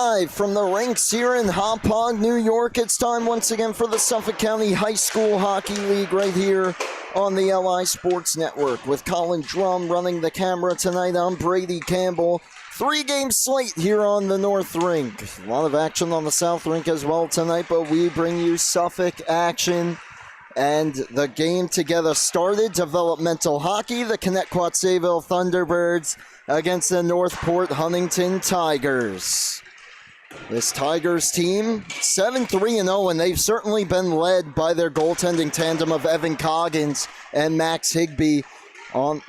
Live from the rinks here in Hauppauge, New York. It's time once again for the Suffolk County High School Hockey League right here on the LI Sports Network. With Colin Drum running the camera tonight, I'm Brady Campbell. 3-game slate here on the North Rink. A lot of action on the South Rink as well tonight, but we bring you Suffolk action. And the game together started. Developmental hockey, the Connetquot Sayville Thunderbirds against the Northport Huntington Tigers. This Tigers team, 7-3-0, and they've certainly been led by their goaltending tandem of Evan Coggins and Max Higbee on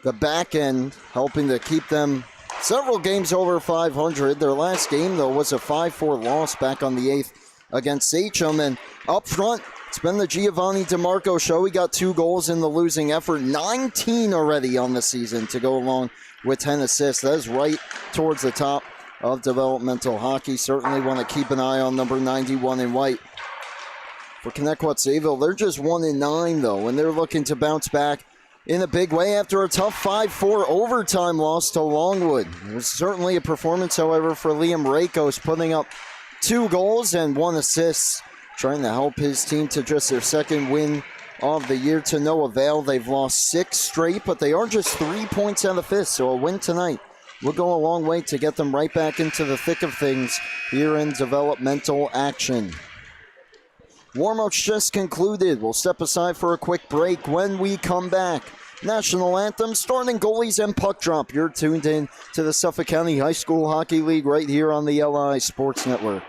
the back end, helping to keep them several games over 500. Their last game, though, was a 5-4 loss back on the 8th against Sachem. And up front, it's been the Giovanni DeMarco show. He got 2 goals in the losing effort, 19 already on the season to go along with 10 assists. That is right towards the top of developmental hockey. Certainly want to keep an eye on number 91 in white. For Connetquot Sayville, they're just 1-9 though, and they're looking to bounce back in a big way after a tough 5-4 overtime loss to Longwood. It was certainly a performance, however, for Liam Rakos, putting up 2 goals and 1 assist, trying to help his team to just their second win of the year to no avail. They've lost 6 straight, but they are just 3 points out of 5th, so a win tonight will go a long way to get them right back into the thick of things here in developmental action. Warm-ups just concluded. We'll step aside for a quick break. When we come back, national anthem, starting goalies, and puck drop. You're tuned in to the Suffolk County High School Hockey League right here on the LI Sports Network.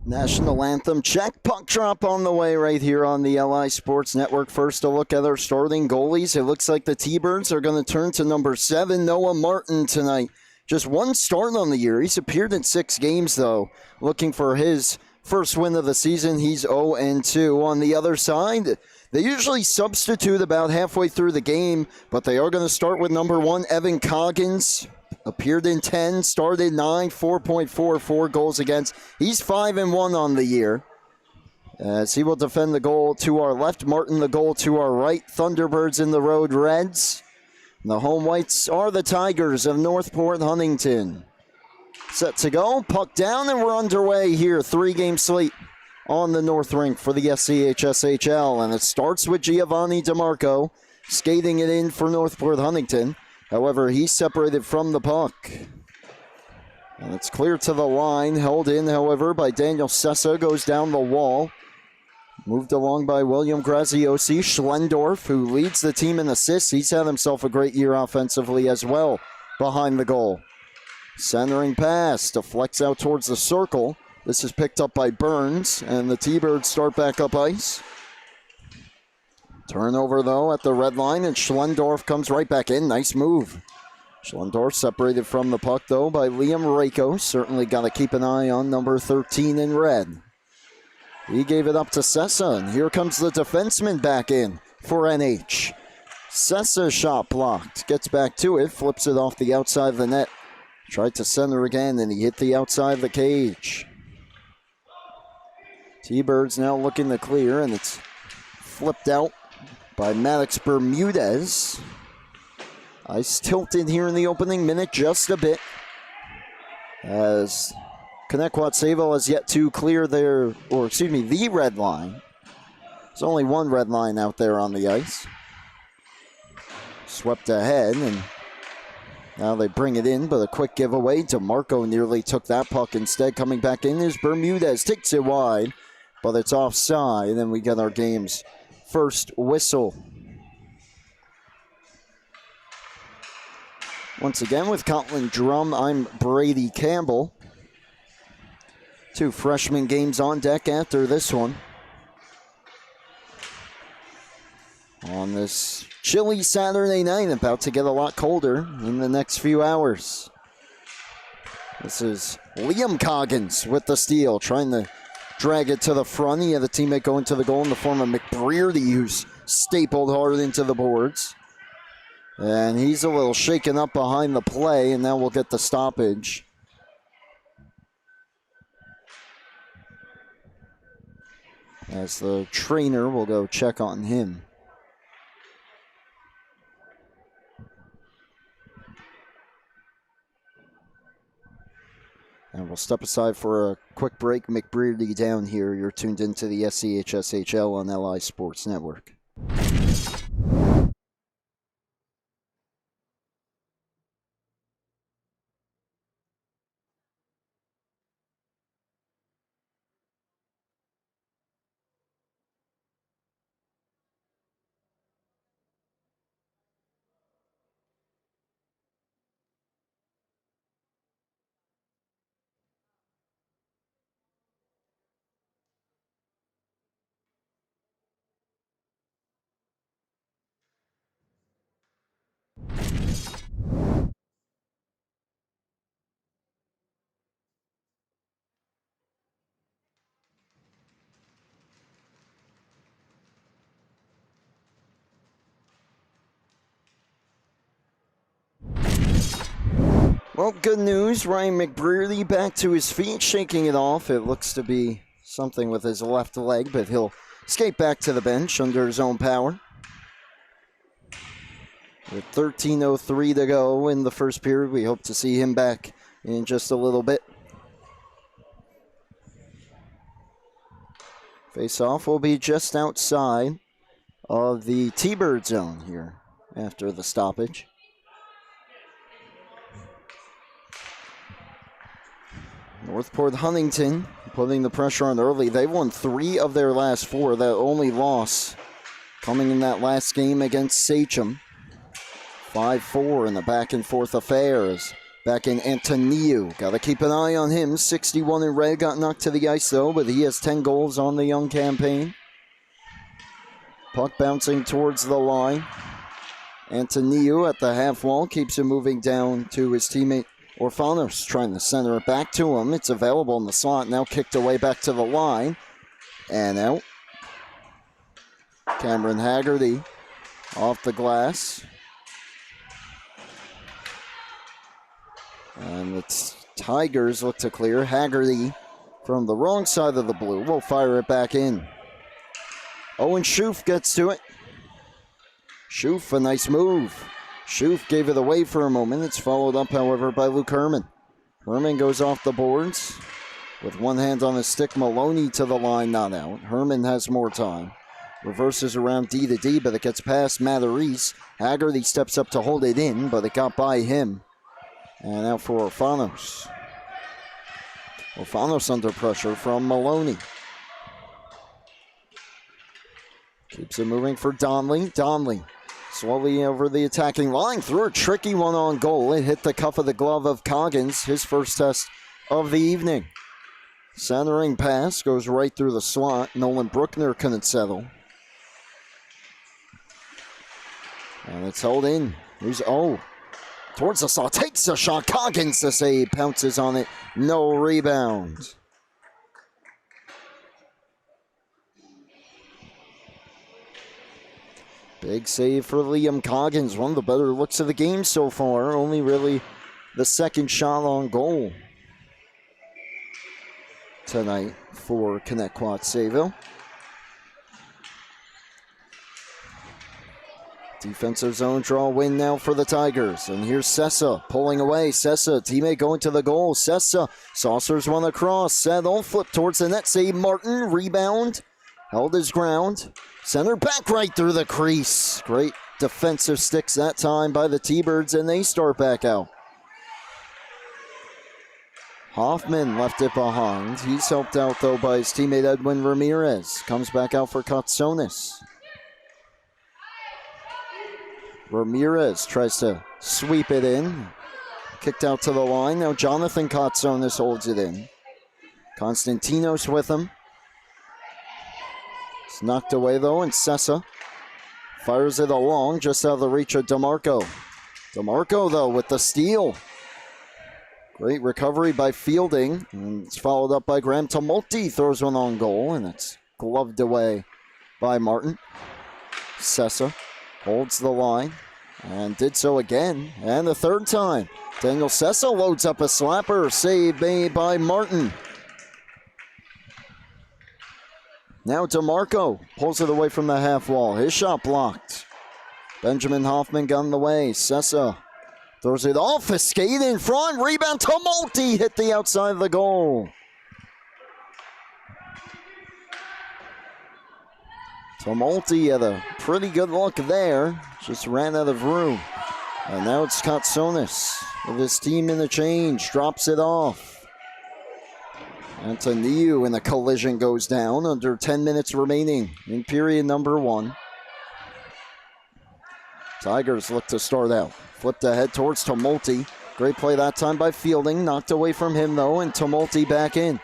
National anthem check, puck drop on the way right here on the LI Sports Network. First, a look at our starting goalies. It looks like the T-Birds are going to turn to number 7, Noah Martin, tonight. Just 1 start on the year. He's appeared in 6 games, though. Looking for his first win of the season. He's 0-2. On the other side, they usually substitute about halfway through the game, but they are going to start with number 1, Evan Coggins. appeared in 10, started 9, 4.44 goals against. He's 5-1 on the year. As he will defend the goal to our left, Martin the goal to our right. Thunderbirds in the road Reds. The home whites are the Tigers of Northport Huntington. Set to go, puck down, and we're underway here. 3-game slate on the North Rink for the SCHSHL, and it starts with Giovanni DeMarco skating it in for Northport Huntington. However, he's separated from the puck. And it's clear to the line, held in, however, by Daniel Sessa, goes down the wall. Moved along by William Graziosi. Schlendorf, who leads the team in assists. He's had himself a great year offensively as well behind the goal. Centering pass, deflects out towards the circle. This is picked up by Burns, and the T-Birds start back up ice. Turnover, though, at the red line, and Schlendorf comes right back in. Nice move. Schlendorf separated from the puck, though, by Liam Rako. Certainly got to keep an eye on number 13 in red. He gave it up to Sessa, and here comes the defenseman back in for NH. Sessa shot blocked, gets back to it, flips it off the outside of the net. Tried to center again, and he hit the outside of the cage. T-Birds now looking to clear, and it's flipped out by Maddox Bermudez. Ice tilted here in the opening minute just a bit, as Connetquot Sayville has yet to clear the red line. There's only one red line out there on the ice. Swept ahead, and now they bring it in, but a quick giveaway. DeMarco nearly took that puck instead. Coming back in is Bermudez, takes it wide, but it's offside, and then we get our game's first whistle. Once again with Colin Drum, I'm Brady Campbell. 2 freshman games on deck after this one. On this chilly Saturday night, about to get a lot colder in the next few hours. This is Liam Coggins with the steal, trying to drag it to the front. He had a teammate going to the goal in the form of McBrearty, who's stapled hard into the boards. And he's a little shaken up behind the play, and now we'll get the stoppage. As the trainer will go check on him. And we'll step aside for a quick break. McBrearty down here. You're tuned into the SCHSHL on LI Sports Network. Well, good news. Ryan McBrearty back to his feet, shaking it off. It looks to be something with his left leg, but he'll skate back to the bench under his own power. With 13:03 to go in the first period, we hope to see him back in just a little bit. Face-off will be just outside of the T-Bird zone here after the stoppage. Northport Huntington putting the pressure on early. They've won 3 of their last 4. Their only loss coming in that last game against Sachem. 5-4 in the back-and-forth affairs. Back in Antoniou. Got to keep an eye on him. 61 in red. Got knocked to the ice, though, but he has 10 goals on the young campaign. Puck bouncing towards the line. Antoniou at the half wall. Keeps it moving down to his teammate Orfanos, trying to center it back to him. It's available in the slot. Now kicked away back to the line. And out. Cameron Haggerty off the glass. And the Tigers look to clear. Haggerty from the wrong side of the blue will fire it back in. Owen Schoof gets to it. Schoof, a nice move. Schoof gave it away for a moment. It's followed up, however, by Luke Herman. Herman goes off the boards with one hand on the stick. Maloney to the line, not out. Herman has more time. Reverses around D to D, but it gets past Matarese. Haggerty steps up to hold it in, but it got by him. And out for Orfanos. Orfanos under pressure from Maloney. Keeps it moving for Donley. Donley slowly over the attacking line. Threw a tricky one on goal. It hit the cuff of the glove of Coggins, his first test of the evening. Centering pass goes right through the slot. Nolan Bruckner couldn't settle. And it's held in. Here's towards the slot. Takes a shot. Coggins to save. Pounces on it. No rebound. Big save for Liam Coggins. One of the better looks of the game so far. Only really the second shot on goal tonight for Connetquot Sayville. Defensive zone draw win now for the Tigers. And here's Sessa pulling away. Sessa, teammate going to the goal. Sessa saucers one across. Settle, flip towards the net. Save Martin. Rebound. Held his ground. Center back right through the crease. Great defensive sticks that time by the T-Birds, and they start back out. Hoffman left it behind. He's helped out, though, by his teammate Edwin Ramirez. Comes back out for Katsonis. Ramirez tries to sweep it in. Kicked out to the line. Now Jonathan Katsonis holds it in. Konstantinos with him. It's knocked away, though, and Sessa fires it along just out of the reach of DeMarco. DeMarco, though, with the steal. Great recovery by Fielding, and it's followed up by Graham Tumulty. Throws one on goal, and it's gloved away by Martin. Sessa holds the line, and did so again, and the third time. Daniel Sessa loads up a slapper, save made by Martin. Now DeMarco pulls it away from the half wall. His shot blocked. Benjamin Hoffman got in the way. Sessa throws it off. A skate in front. Rebound. Tumulty hit the outside of the goal. Tumulty had a pretty good look there. Just ran out of room. And now it's Katsonis with his team in the change. Drops it off. Antoniou, and the collision goes down. Under 10 minutes remaining in period number 1. Tigers look to start out. Flipped ahead towards Tumulty. Great play that time by Fielding. Knocked away from him, though, and Tumulty back in.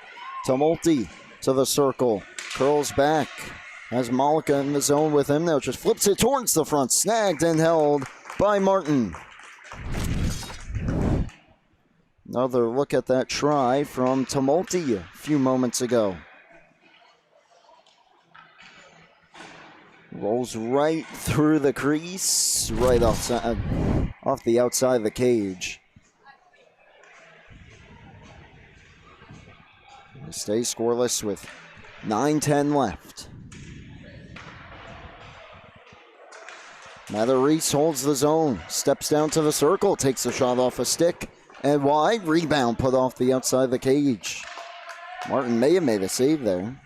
Tumulty to the circle. Curls back. Has Malika in the zone with him. Now just flips it towards the front. Snagged and held by Martin. Another look at that try from Tumulty a few moments ago. Rolls right through the crease, right off the outside of the cage. We stay scoreless with 9:10 left. Matarese holds the zone, steps down to the circle, takes a shot off a stick. And wide, rebound put off the outside of the cage. Martin may have made a save there.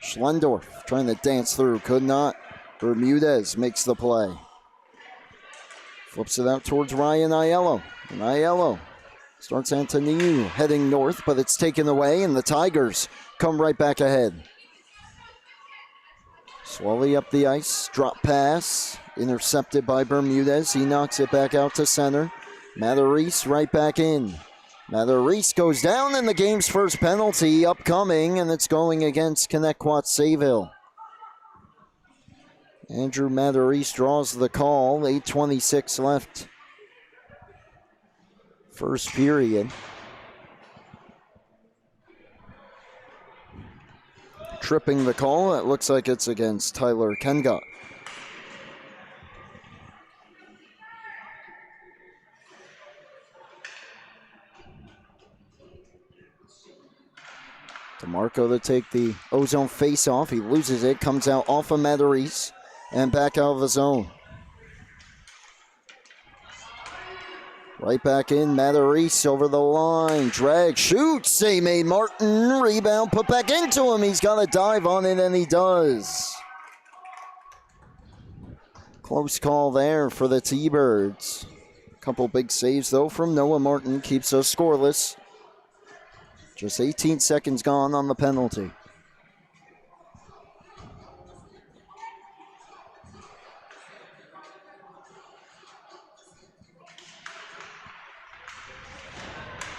Schlendorf trying to dance through, could not. Bermudez makes the play. Flips it out towards Ryan Aiello. And Aiello starts Antoniou heading north, but it's taken away, and the Tigers come right back ahead. Slowly up the ice, drop pass, intercepted by Bermudez. He knocks it back out to center. Matarese right back in. Matarese goes down, and the game's first penalty upcoming, and it's going against Connetquot Sayville. Andrew Matarese draws the call. 8:26 left. First period. Tripping the call. It looks like it's against Tyler Kengott. DeMarco to take the Ozone face-off. He loses it, comes out off of Matarese and back out of the zone. Right back in, Matarese over the line. Drag, shoots, they made Martin. Rebound, put back into him. He's got a dive on it, and he does. Close call there for the T-Birds. Couple big saves, though, from Noah Martin. Keeps us scoreless. Just 18 seconds gone on the penalty.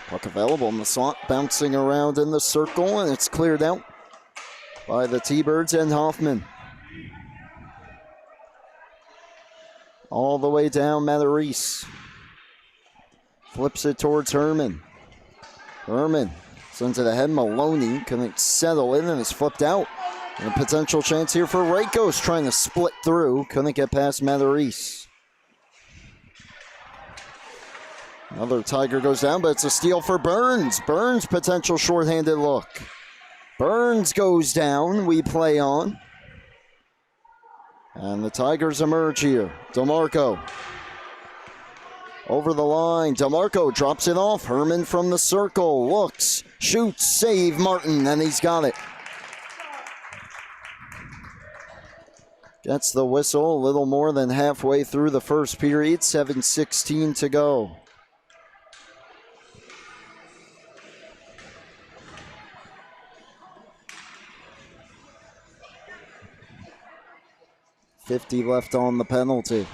Puck available in the slot, bouncing around in the circle, and it's cleared out by the T-Birds and Hoffman. All the way down, Matarese. Flips it towards Herman. Herman sends it ahead. Maloney couldn't settle in and is flipped out. And a potential chance here for Rakos, trying to split through. Couldn't get past Matarese. Another Tiger goes down, but it's a steal for Burns. Burns, potential shorthanded look. Burns goes down. We play on. And the Tigers emerge here. DeMarco. Over the line. DeMarco drops it off. Herman from the circle. Looks. Shoots. Save Martin. And he's got it. Gets the whistle a little more than halfway through the first period. 7:16 to go. .50 left on the penalty.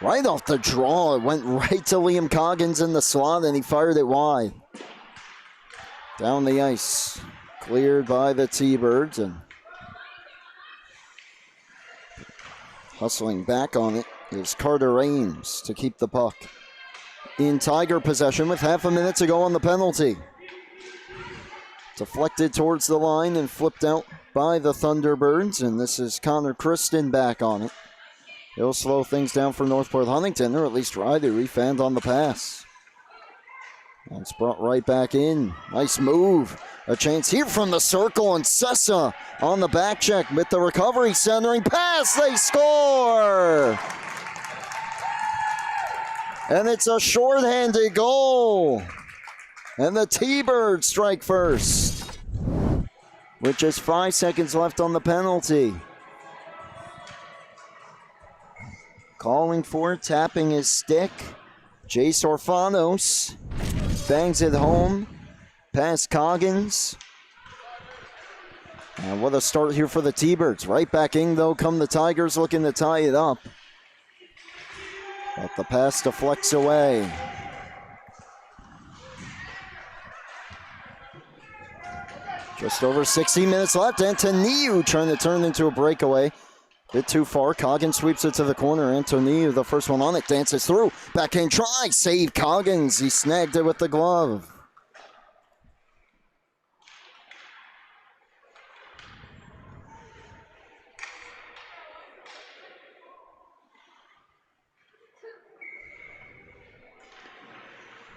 Right off the draw, it went right to Liam Coggins in the slot, and he fired it wide. Down the ice. Cleared by the T-Birds, and hustling back on it is Carter Ames to keep the puck in Tiger possession with half a minute to go on the penalty. Deflected towards the line and flipped out by the Thunderbirds, and this is Connor Kristen back on it. He'll slow things down for Northport Huntington, or at least try to refend on the pass. And it's brought right back in. Nice move. A chance here from the circle, and Sessa on the back check with the recovery, centering pass. They score! And it's a shorthanded goal. And the T-Birds strike first, with just 5 seconds left on the penalty. Calling for it, tapping his stick. Jace Orfanos bangs it home past Coggins. And what a start here for the T-Birds. Right back in, though, come the Tigers, looking to tie it up. But the pass deflects away. Just over 60 minutes left. Antoniou trying to turn into a breakaway. Bit too far. Coggins sweeps it to the corner. Antoniou, the first one on it, dances through. Backhand try. Save Coggins. He snagged it with the glove.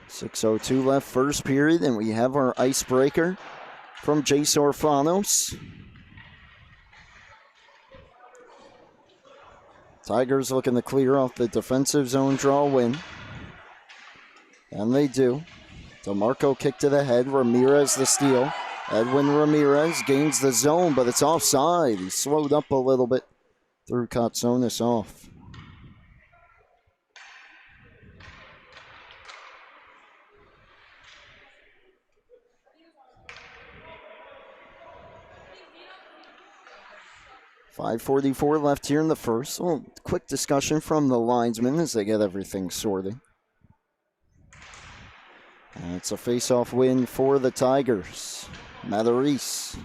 .6:02 left first period, and we have our icebreaker from Jace Orfanos. Tigers looking to clear off the defensive zone draw win. And they do. DeMarco kick to the head. Ramirez the steal. Edwin Ramirez gains the zone, but it's offside. He slowed up a little bit. Threw Katsonis off. .544 left here in the first. A little quick discussion from the linesmen as they get everything sorted. And it's a face-off win for the Tigers. Matarese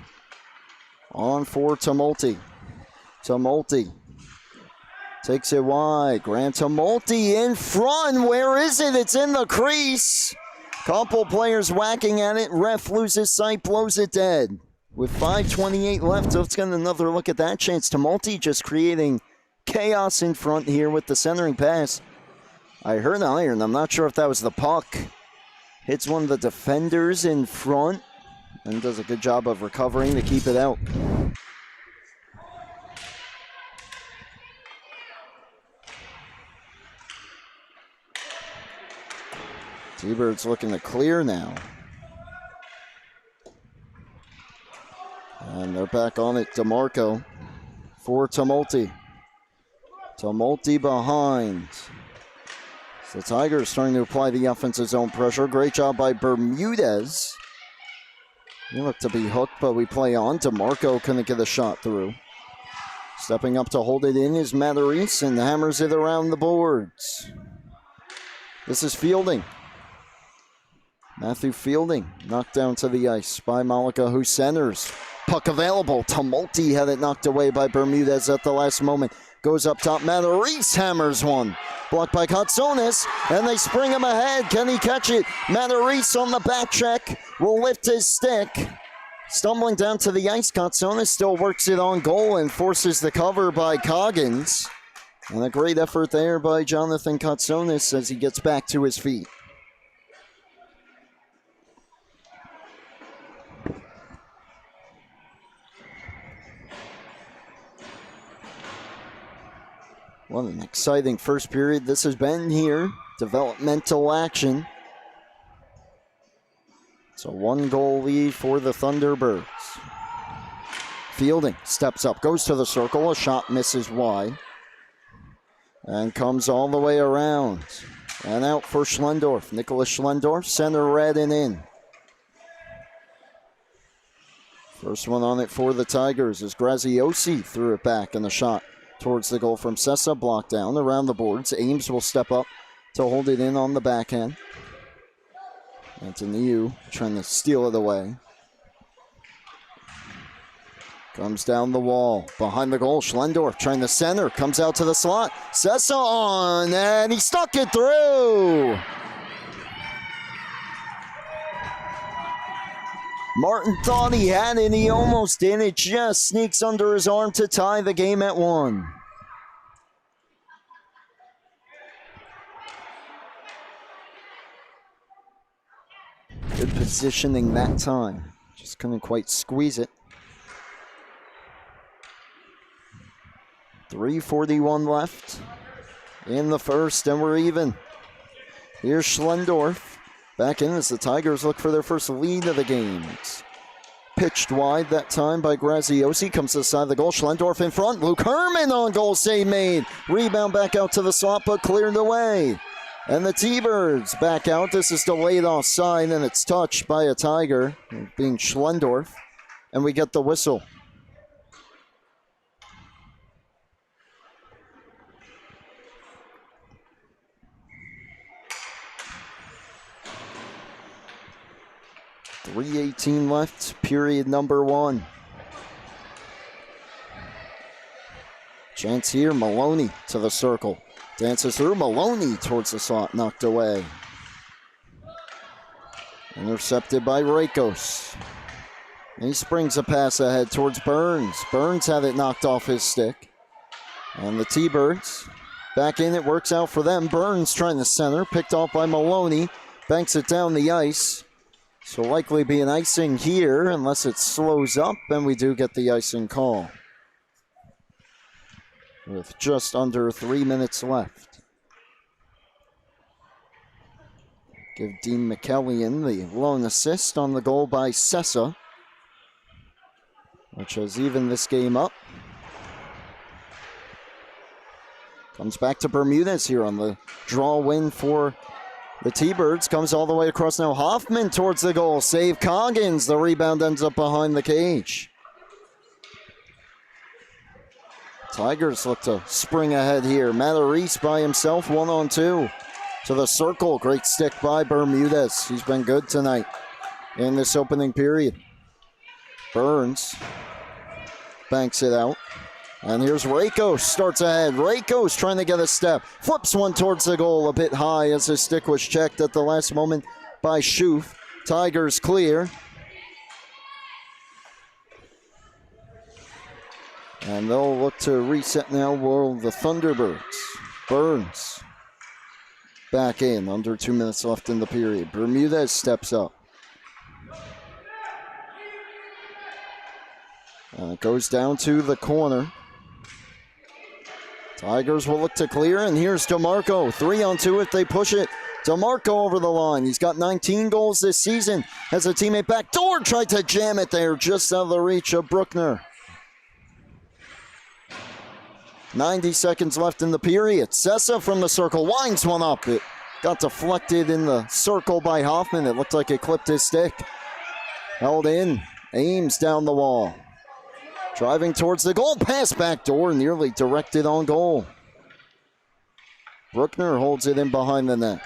on for Tumulty. Tumulty takes it wide. Grant Tumulty in front. Where is it? It's in the crease. Couple players whacking at it. Ref loses sight, blows it dead. With 5:28 left, let's get another look at that chance. Tumulty just creating chaos in front here with the centering pass. I heard iron. I'm not sure if that was the puck. Hits one of the defenders in front and does a good job of recovering to keep it out. T-Birds looking to clear now. And they're back on it. DeMarco for Tumulty. Tumulty behind. So the Tigers starting to apply the offensive zone pressure. Great job by Bermudez. He looked to be hooked, but we play on. DeMarco couldn't get a shot through. Stepping up to hold it in is Matarese and hammers it around the boards. This is Fielding. Matthew Fielding knocked down to the ice by Malika, who centers. Puck available. Tumulty had it knocked away by Bermudez at the last moment. Goes up top. Matarese hammers one. Blocked by Katsonis, and they spring him ahead. Can he catch it? Matarese on the back check will lift his stick. Stumbling down to the ice, Katsonis still works it on goal and forces the cover by Coggins. And a great effort there by Jonathan Katsonis as he gets back to his feet. What an exciting first period this has been here. Developmental action. It's a 1-goal lead for the Thunderbirds. Fielding steps up, goes to the circle. A shot misses wide. And comes all the way around. And out for Schlendorf. Nicholas Schlendorf, center red and in. First one on it for the Tigers as Graziosi threw it back in the shot towards the goal from Sessa, blocked down around the boards. Ames will step up to hold it in on the backhand. Antoniou trying to steal it away. Comes down the wall, behind the goal. Schlendorf trying to center, comes out to the slot. Sessa on, and he stuck it through. Martin thought he had it, and he almost did. It just sneaks under his arm to tie the game at 1. Good positioning that time. Just couldn't quite squeeze it. 3:41 left in the first, and we're even. Here's Schlendorf. Back in as the Tigers look for their first lead of the game. Pitched wide that time by Graziosi. Comes to the side of the goal. Schlendorf in front. Luke Herman on goal, save made. Rebound back out to the slot, but cleared away. And the T-Birds back out. This is delayed offside, and it's touched by a Tiger, being Schlendorf. And we get the whistle. .318 left, period number 1. Chance here, Maloney to the circle. Dances through, Maloney towards the slot, knocked away. Intercepted by Rakos. He springs a pass ahead towards Burns. Burns had it knocked off his stick. And the T-Birds back in, it works out for them. Burns trying to center, picked off by Maloney. Banks it down the ice. So likely be an icing here unless it slows up, and we do get the icing call. With just under 3 minutes left. Give Dean McKellian the lone assist on the goal by Sessa, which has evened this game up. Comes back to Bermudez here on the draw win for the T-Birds. Comes all the way across now. Hoffman towards the goal. Save Coggins. The rebound ends up behind the cage. Tigers look to spring ahead here. Matarese by himself, 1-on-2. To the circle. Great stick by Bermudez. He's been good tonight in this opening period. Burns banks it out. And here's Rakos, starts ahead. Rakos trying to get a step. Flips one towards the goal a bit high as his stick was checked at the last moment by Schoof. Tigers clear. And they'll look to reset now, will the Thunderbirds. Burns back in. Under 2 minutes left in the period. Bermudez steps up. It goes down to the corner. Tigers will look to clear, and here's DeMarco. 3-on-2 if they push it. DeMarco over the line. He's got 19 goals this season. Has a teammate back door, tried to jam it there, just out of the reach of Bruckner. 90 seconds left in the period. Sessa from the circle winds one up. It got deflected in the circle by Hoffman. It looked like it clipped his stick. Held in. Ames down the wall. Driving towards the goal. Pass back door. Nearly directed on goal. Bruckner holds it in behind the net.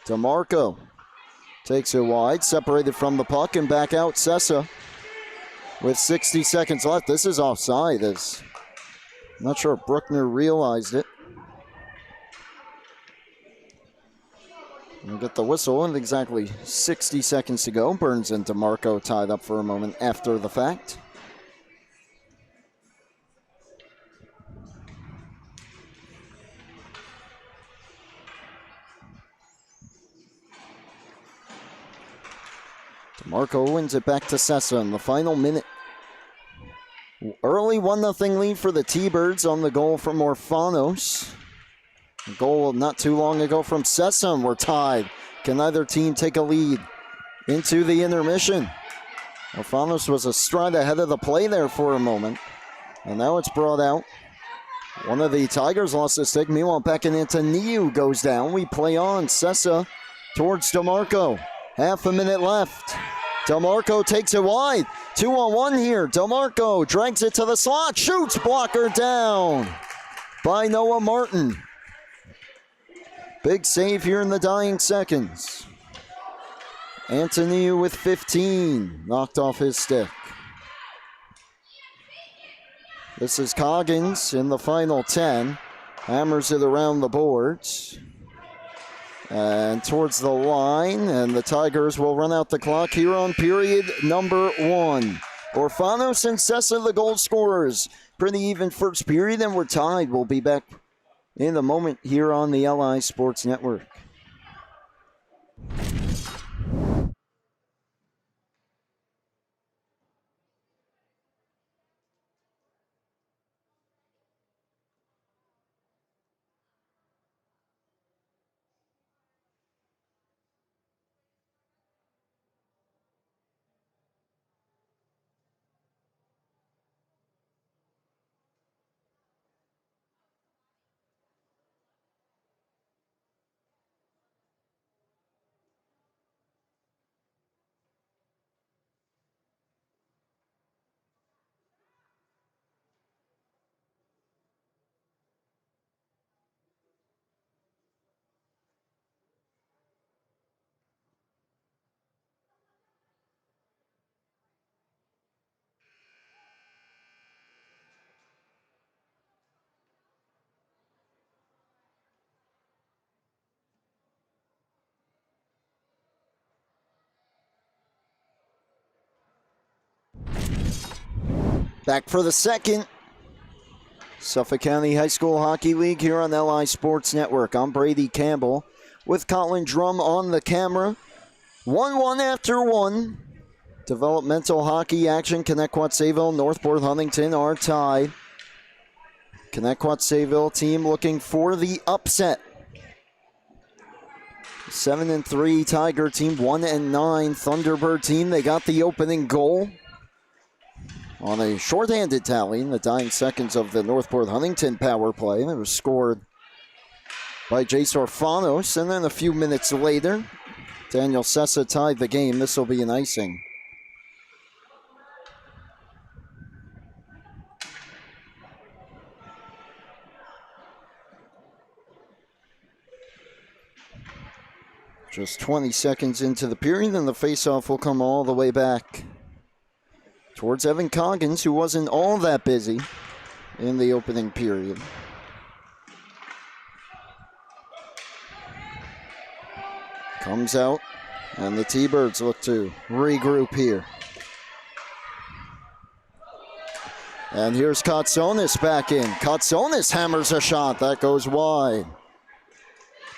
DeMarco takes it wide. Separated from the puck and back out Sessa. With 60 seconds left, this is offside. I'm not sure if Bruckner realized it. We'll get the whistle, and exactly 60 seconds to go. Burns and DeMarco tied up for a moment after the fact. DeMarco wins it back to Sessa in the final minute. Early 1-0 lead for the T-Birds on the goal from Orfanos. A goal not too long ago from Sessa, and we're tied. Can either team take a lead into the intermission? Orfanos was a stride ahead of the play there for a moment, and now it's brought out. One of the Tigers lost the stick. Meanwhile, Pekanantaniu goes down. We play on. Sessa towards DeMarco. Half a minute left. DeMarco takes it wide. 2-on-1 here. DeMarco drags it to the slot. Shoots. Blocker down by Noah Martin. Big save here in the dying seconds. Antoniu with 15. Knocked off his stick. This is Coggins in the final 10. Hammers it around the boards. And towards the line, and the Tigers will run out the clock here on period number 1. Orfanos and Sessa, the goal scorers. Pretty even first period, and we're tied. We'll be back in a moment here on the LI Sports Network. Back for the second. Suffolk County High School Hockey League here on LI Sports Network. I'm Brady Campbell with Colin Drum on the camera. 1-1 after 1. Developmental hockey action. Connetquot, Sayville, Northport, Huntington are tied. Connetquot, Sayville team looking for the upset. 7-3 Tiger team, 1-9 Thunderbird team. They got the opening goal on a shorthanded tally in the dying seconds of the Northport Huntington power play. It was scored by Jace Orfanos, and then a few minutes later, Daniel Sessa tied the game. This will be an icing. Just 20 seconds into the period, and the faceoff will come all the way back towards Evan Coggins, who wasn't all that busy in the opening period. Comes out, and the T-Birds look to regroup here. And here's Kotsonis back in. Kotsonis hammers a shot. That goes wide.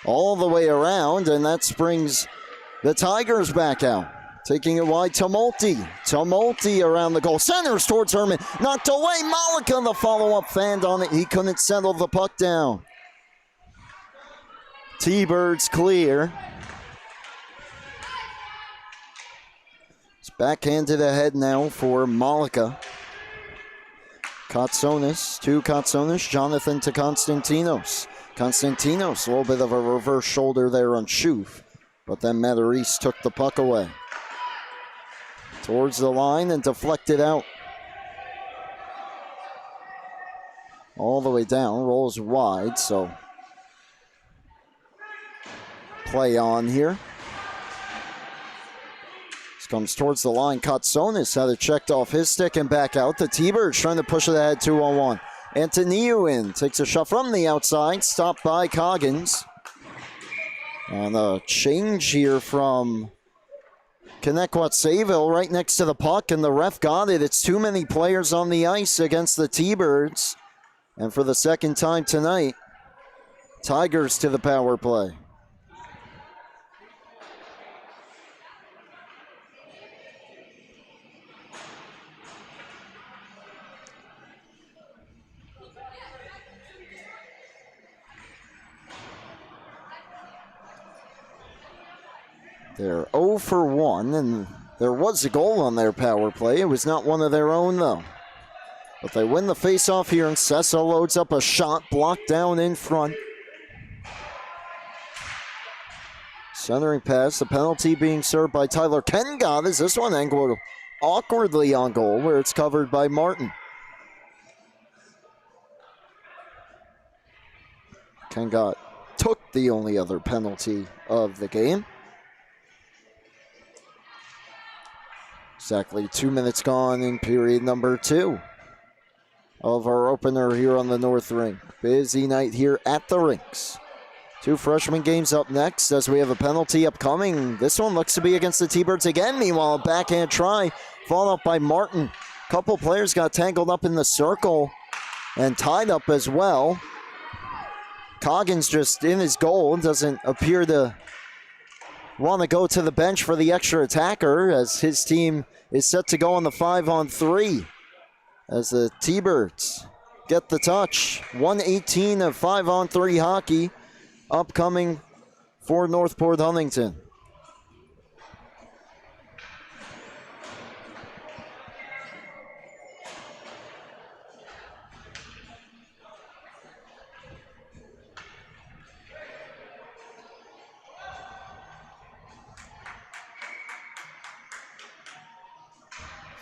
All the way around, and that brings the Tigers back out. Taking it wide, Tumulty. Tumulty around the goal. Centers towards Herman. Knocked away. Malika, the follow-up, fanned on it. He couldn't settle the puck down. T-Birds clear. It's backhanded ahead now for Malika. Kotsonis to Kotsonis. Jonathan to Konstantinos. Konstantinos, a little bit of a reverse shoulder there on Schoof. But then Matarese took the puck away. Towards the line and deflected out. All the way down, rolls wide, so play on here. This comes towards the line. Kotsonis had it checked off his stick and back out. The T-Birds trying to push it ahead 2-on-1. Antoniou in, takes a shot from the outside, stopped by Coggins. And a change here from Connetquot Sayville right next to the puck, and the ref got it. It's too many players on the ice against the T-Birds. And for the second time tonight, Tigers to the power play. They're 0 for 1, and there was a goal on their power play. It was not one of their own, though. But they win the faceoff here, and Sessa loads up a shot, blocked down in front. Centering pass, the penalty being served by Tyler Kengott as this one angled awkwardly on goal, where it's covered by Martin. Kengott took the only other penalty of the game. Exactly 2 minutes gone in period number 2 of our opener here on the North Rink. Busy night here at the rinks. 2 freshman games up next as we have a penalty upcoming. This one looks to be against the T-Birds again. Meanwhile, a backhand try followed up by Martin. Couple players got tangled up in the circle and tied up as well. Coggins just in his goal, doesn't appear to want to go to the bench for the extra attacker as his team is set to go on the 5-on-3 as the T-Birds get the touch. 1:18 of 5-on-3 hockey upcoming for Northport Huntington.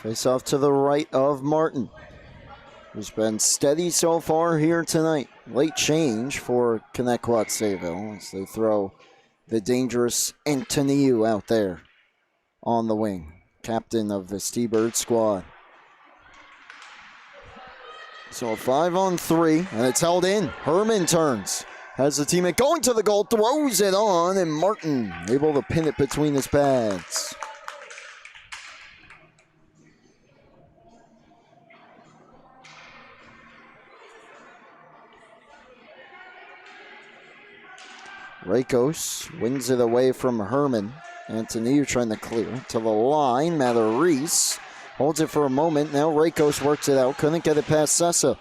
Face off to the right of Martin, who's been steady so far here tonight. Late change for Connetquot Sayville as they throw the dangerous Antoniou out there on the wing, captain of this T-Bird squad. So a 5-on-3, and it's held in. Herman turns, has the teammate going to the goal, throws it on, and Martin able to pin it between his pads. Rakos wins it away from Herman. Antoniou trying to clear to the line. Matarese holds it for a moment. Now Rakos works it out. Couldn't get it past Sessa.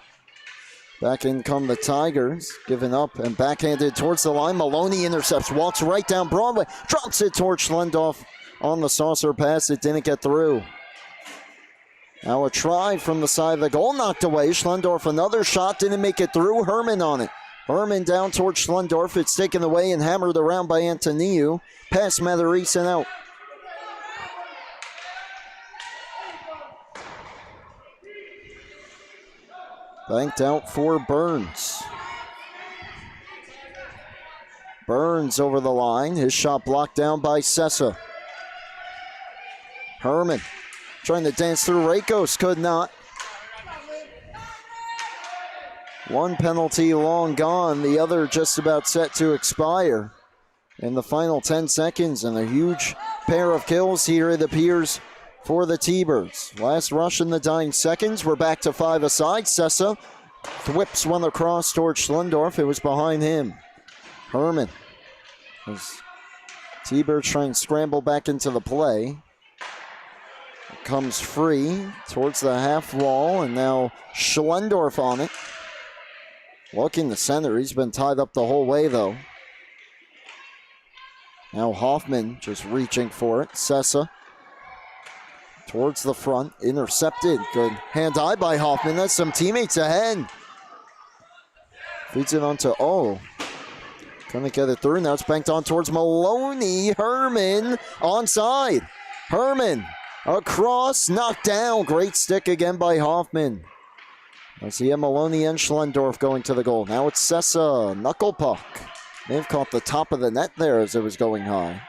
Back in come the Tigers. Giving up and backhanded towards the line. Maloney intercepts. Walks right down Broadway. Drops it towards Schlendorf on the saucer pass. It didn't get through. Now a try from the side of the goal. Knocked away. Schlendorf another shot. Didn't make it through. Herman on it. Herman down towards Schlendorf. It's taken away and hammered around by Antoniou. Past Matarese and out. Banked out for Burns. Burns over the line. His shot blocked down by Sessa. Herman trying to dance through Rakos. Could not. One penalty long gone, the other just about set to expire in the final 10 seconds, and a huge pair of kills here, it appears, for the T-Birds. Last rush in the dying seconds. We're back to 5 aside. Sessa whips one across towards Schlendorf. It was behind him. Herman. As T-Birds trying to scramble back into the play. Comes free towards the half wall, and now Schlendorf on it. Looking to center. He's been tied up the whole way, though. Now Hoffman just reaching for it. Sessa towards the front. Intercepted. Good hand-eye by Hoffman. That's some teammates ahead. Feeds it onto couldn't get it through. Now it's banked on towards Maloney. Herman onside. Herman across, knocked down. Great stick again by Hoffman. I see Maloney and Schlendorf going to the goal. Now it's Sessa, knuckle puck. They've caught the top of the net there as it was going high.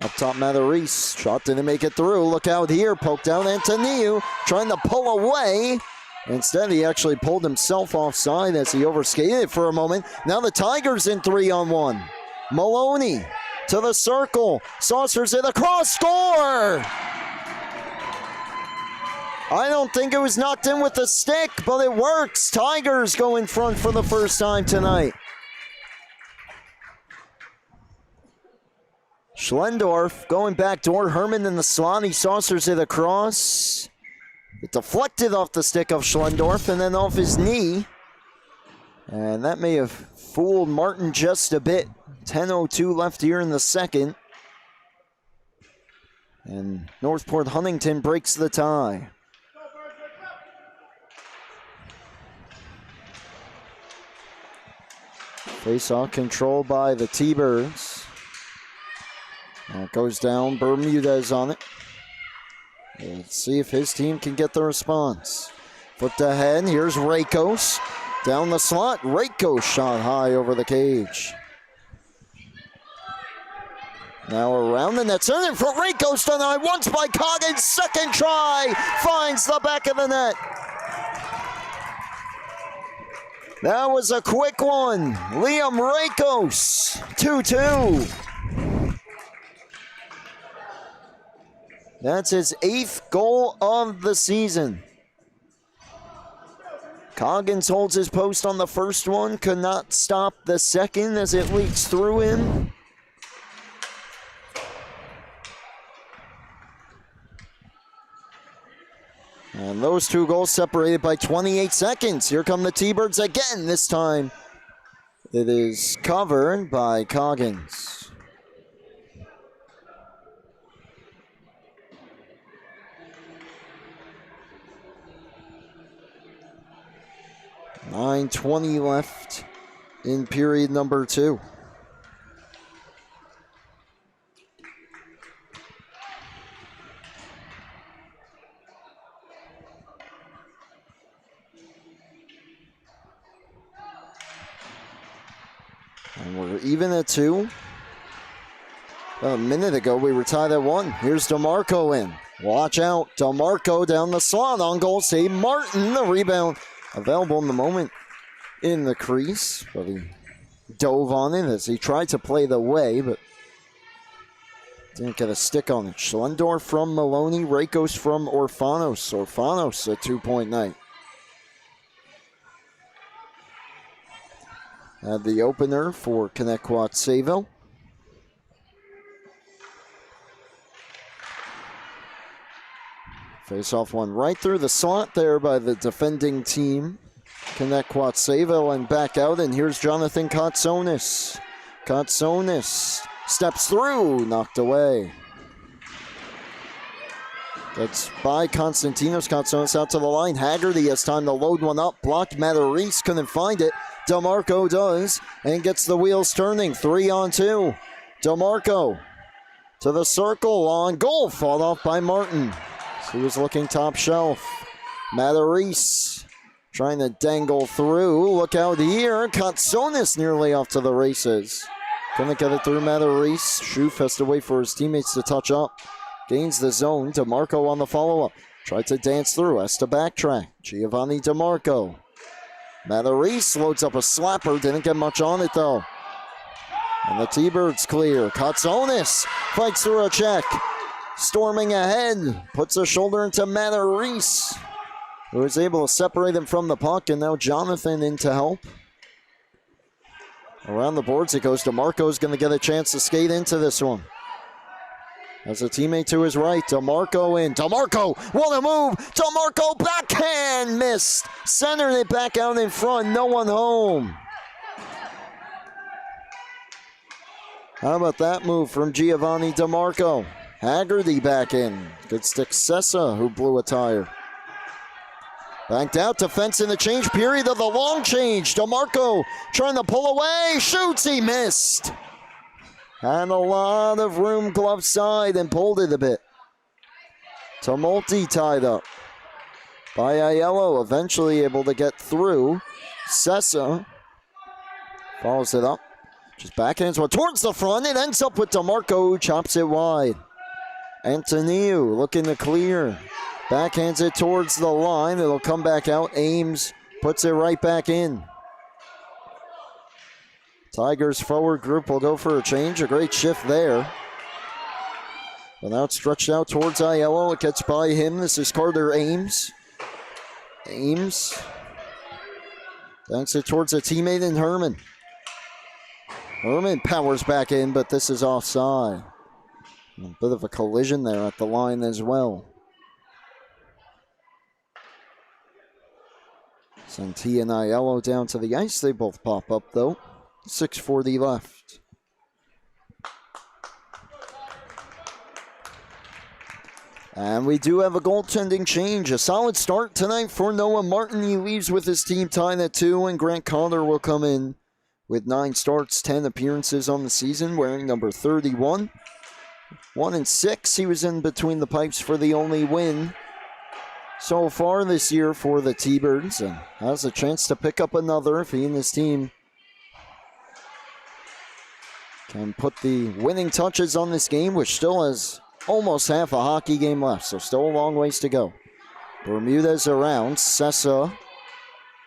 Up top, Matarese. Shot didn't make it through. Look out here. Poked down Antoniou. Trying to pull away. Instead, he actually pulled himself offside as he overskated for a moment. Now the Tigers in 3-on-1. Maloney to the circle. Saucers it across. Score! I don't think it was knocked in with the stick, but it works. Tigers go in front for the first time tonight. Schlendorf going back door. Herman in the slot. He saucers it across. It deflected off the stick of Schlendorf and then off his knee. And that may have fooled Martin just a bit. 10:02 left here in the second. And Northport Huntington breaks the tie. Face-off controlled by the T-Birds. It goes down. Bermudez on it. Let's see if his team can get the response. Flipped ahead. Here's Rakos. Down the slot. Rakos shot high over the cage. Now around the net. Turning for Rakos tonight. Once by Coggins. Second try. Finds the back of the net. That was a quick one. Liam Rakos. 2-2. That's his 8th goal of the season. Coggins holds his post on the first one. Could not stop the second as it leaks through him. And those two goals separated by 28 seconds. Here come the T-Birds again. This time it is covered by Coggins. .9:20 left in period number 2. And we're even at 2. About a minute ago, we were tied at 1. Here's DeMarco in. Watch out. DeMarco down the slot on goal. Save Martin. The rebound available in the moment in the crease. But he dove on it as he tried to play the way, but didn't get a stick on it. Schlendorf from Maloney. Rakos from Orfanos. Orfanos a 2-point night. Had the opener for Connetquot Sayville. Face-off one right through the slot there by the defending team. Connetquot Sayville and back out, and here's Jonathan Kotsonis. Kotsonis steps through, knocked away. That's by Konstantinos. Kotsonis out to the line. Haggerty has time to load one up. Blocked. Matarese couldn't find it. DeMarco does and gets the wheels turning. 3-on-2. DeMarco to the circle on goal. Fought off by Martin. He was looking top shelf. Matarese trying to dangle through. Look out here. Kotsonis nearly off to the races. Couldn't get it through Matarese. Schoof has to wait for his teammates to touch up. Gains the zone. DeMarco on the follow-up. Tried to dance through. Has to backtrack. Giovanni DeMarco. Matarese loads up a slapper. Didn't get much on it, though. And the T-Birds clear. Kotsonis fights through a check. storming ahead. Puts a shoulder into Reese, who is able to separate him from the puck, and now Jonathan in to help. Around the boards it goes. DeMarco's going to get a chance to skate into this one. As a teammate to his right, DeMarco in. DeMarco, what a move! DeMarco, backhand, missed. Centered it back out in front, no one home. How about that move from Giovanni DeMarco? Haggerty back in. Good stick Sessa, who blew a tire. Backed out, defense in the change period of the long change. DeMarco trying to pull away, shoots, he missed. Had a lot of room glove side and pulled it a bit. Tumulty tied up by Aiello, eventually able to get through. Sessa follows it up. Just backhands one towards the front. It ends up with DeMarco, who chops it wide. Antoniou looking to clear. Backhands it towards the line. It'll come back out. Ames puts it right back in. Tigers forward group will go for a change. A great shift there. But now it's stretched out towards Aiello. It gets by him. This is Carter Ames. Ames banks it towards a teammate in Herman. Herman powers back in, but this is offside. A bit of a collision there at the line as well. Santi and Aiello down to the ice. They both pop up, though. 6:40 left. And we do have a goaltending change. A solid start tonight for Noah Martin. He leaves with his team tied at 2, and Grant Connor will come in with 9 starts, 10 appearances on the season, wearing number 31. 1-6. He was in between the pipes for the only win so far this year for the T-Birds, and has a chance to pick up another if he and his team can put the winning touches on this game, which still has almost half a hockey game left, so still a long ways to go. Bermudez around. Sessa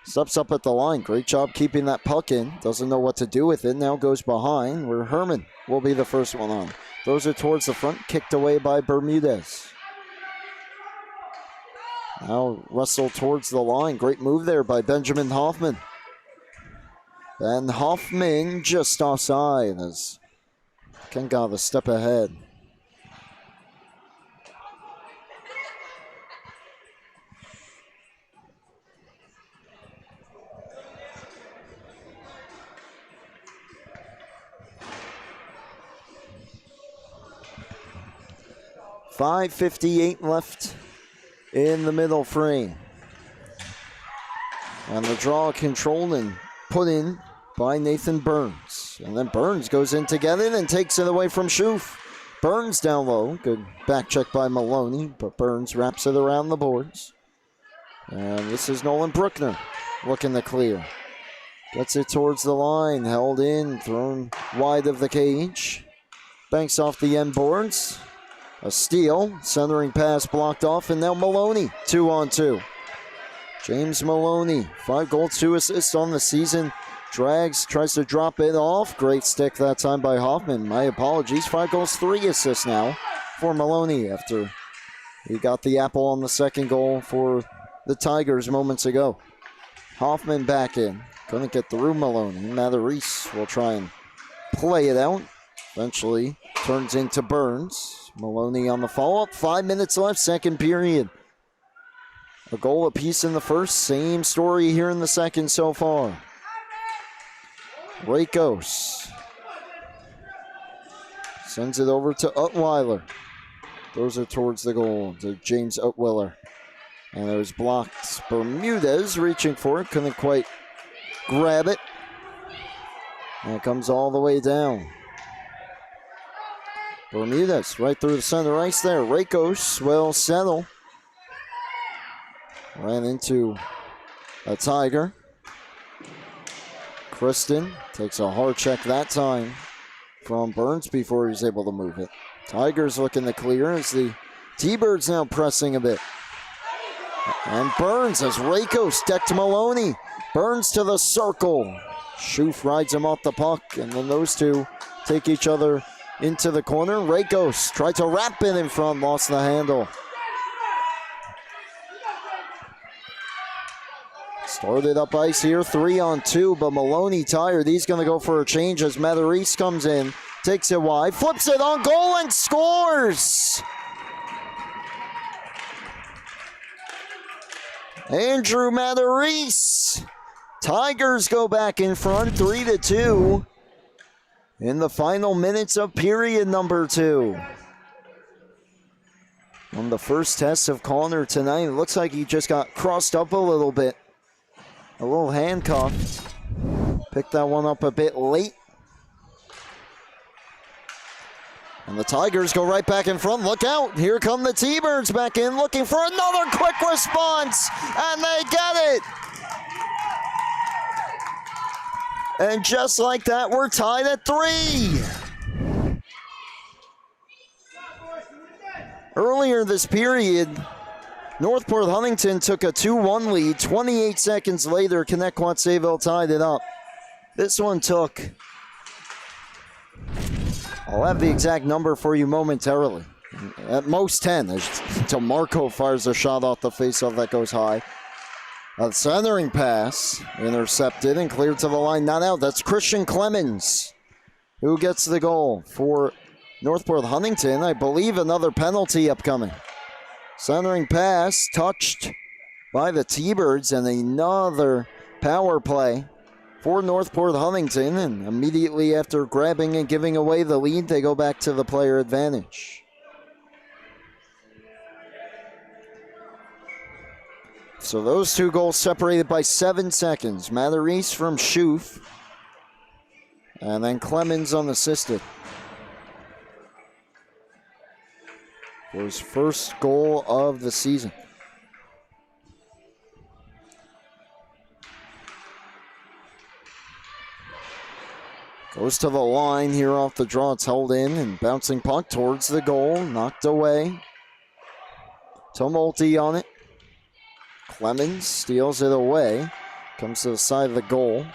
steps up at the line. Great job keeping that puck in. Doesn't know what to do with it. Now goes behind, where Herman will be the first one on. Throws it towards the front, kicked away by Bermudez. Now Russell towards the line. Great move there by Benjamin Hoffman. And Hoffman just offside as Ken got a step ahead. .558 left in the middle frame. And the draw controlled and put in by Nathan Burns. And then Burns goes in to get it and takes it away from Schoof. Burns down low. Good back check by Maloney, but Burns wraps it around the boards. And this is Nolan Bruckner looking to clear. Gets it towards the line, held in, thrown wide of the cage. Banks off the end boards. A steal, centering pass blocked off, and now Maloney, 2-on-2. James Maloney, 5 goals, 2 assists on the season. Drags, tries to drop it off. Great stick that time by Hoffman. My apologies, 5 goals, 3 assists now for Maloney after he got the apple on the second goal for the Tigers moments ago. Hoffman back in, couldn't get through Maloney. Matarese will try and play it out. Eventually turns into Burns. Maloney on the follow-up. 5 minutes left, second period. A goal apiece in the first. Same story here in the second so far. Rakos sends it over to Utweiler. Throws it towards the goal to James Utweiler. And it was blocked. Bermudez reaching for it. Couldn't quite grab it. And it comes all the way down. Bermudez right through the center ice there. Rakos will settle. Ran into a Tiger. Kristen takes a hard check that time from Burns before he's able to move it. Tigers looking to clear as the T-Birds now pressing a bit. And Burns as Rakos decked Maloney. Burns to the circle. Schoof rides him off the puck, and then those two take each other into the corner. Rakos tried to wrap it in front, lost the handle. Started up ice here, 3-on-2, but Maloney tired. He's going to go for a change as Matarese comes in, takes it wide, flips it on goal and scores! Andrew Matarese. Tigers go back in front, 3-2 in the final minutes of period number 2. On the first test of Connor tonight, it looks like he just got crossed up a little bit. A little handcuffed. Picked that one up a bit late. And the Tigers go right back in front. Look out. Here come the T-Birds back in, looking for another quick response. And they get it. And just like that, we're tied at 3. Earlier this period, Northport Huntington took a 2-1 lead. 28 seconds later, Connetquot Sayville tied it up. This one took, I'll have the exact number for you momentarily. At most 10, as DeMarco fires a shot off the faceoff that goes high. A centering pass, intercepted and cleared to the line, not out. That's Christian Clemens who gets the goal for Northport Huntington. I believe another penalty upcoming. Centering pass touched by the T-Birds, and another power play for Northport Huntington. And immediately after grabbing and giving away the lead, they go back to the player advantage. So those two goals separated by 7 seconds. Matarese from Schoof, and then Clemens unassisted for his first goal of the season. Goes to the line here off the draw. It's held in, and bouncing puck towards the goal. Knocked away. Tumulty on it. Clemens steals it away. Comes to the side of the goal.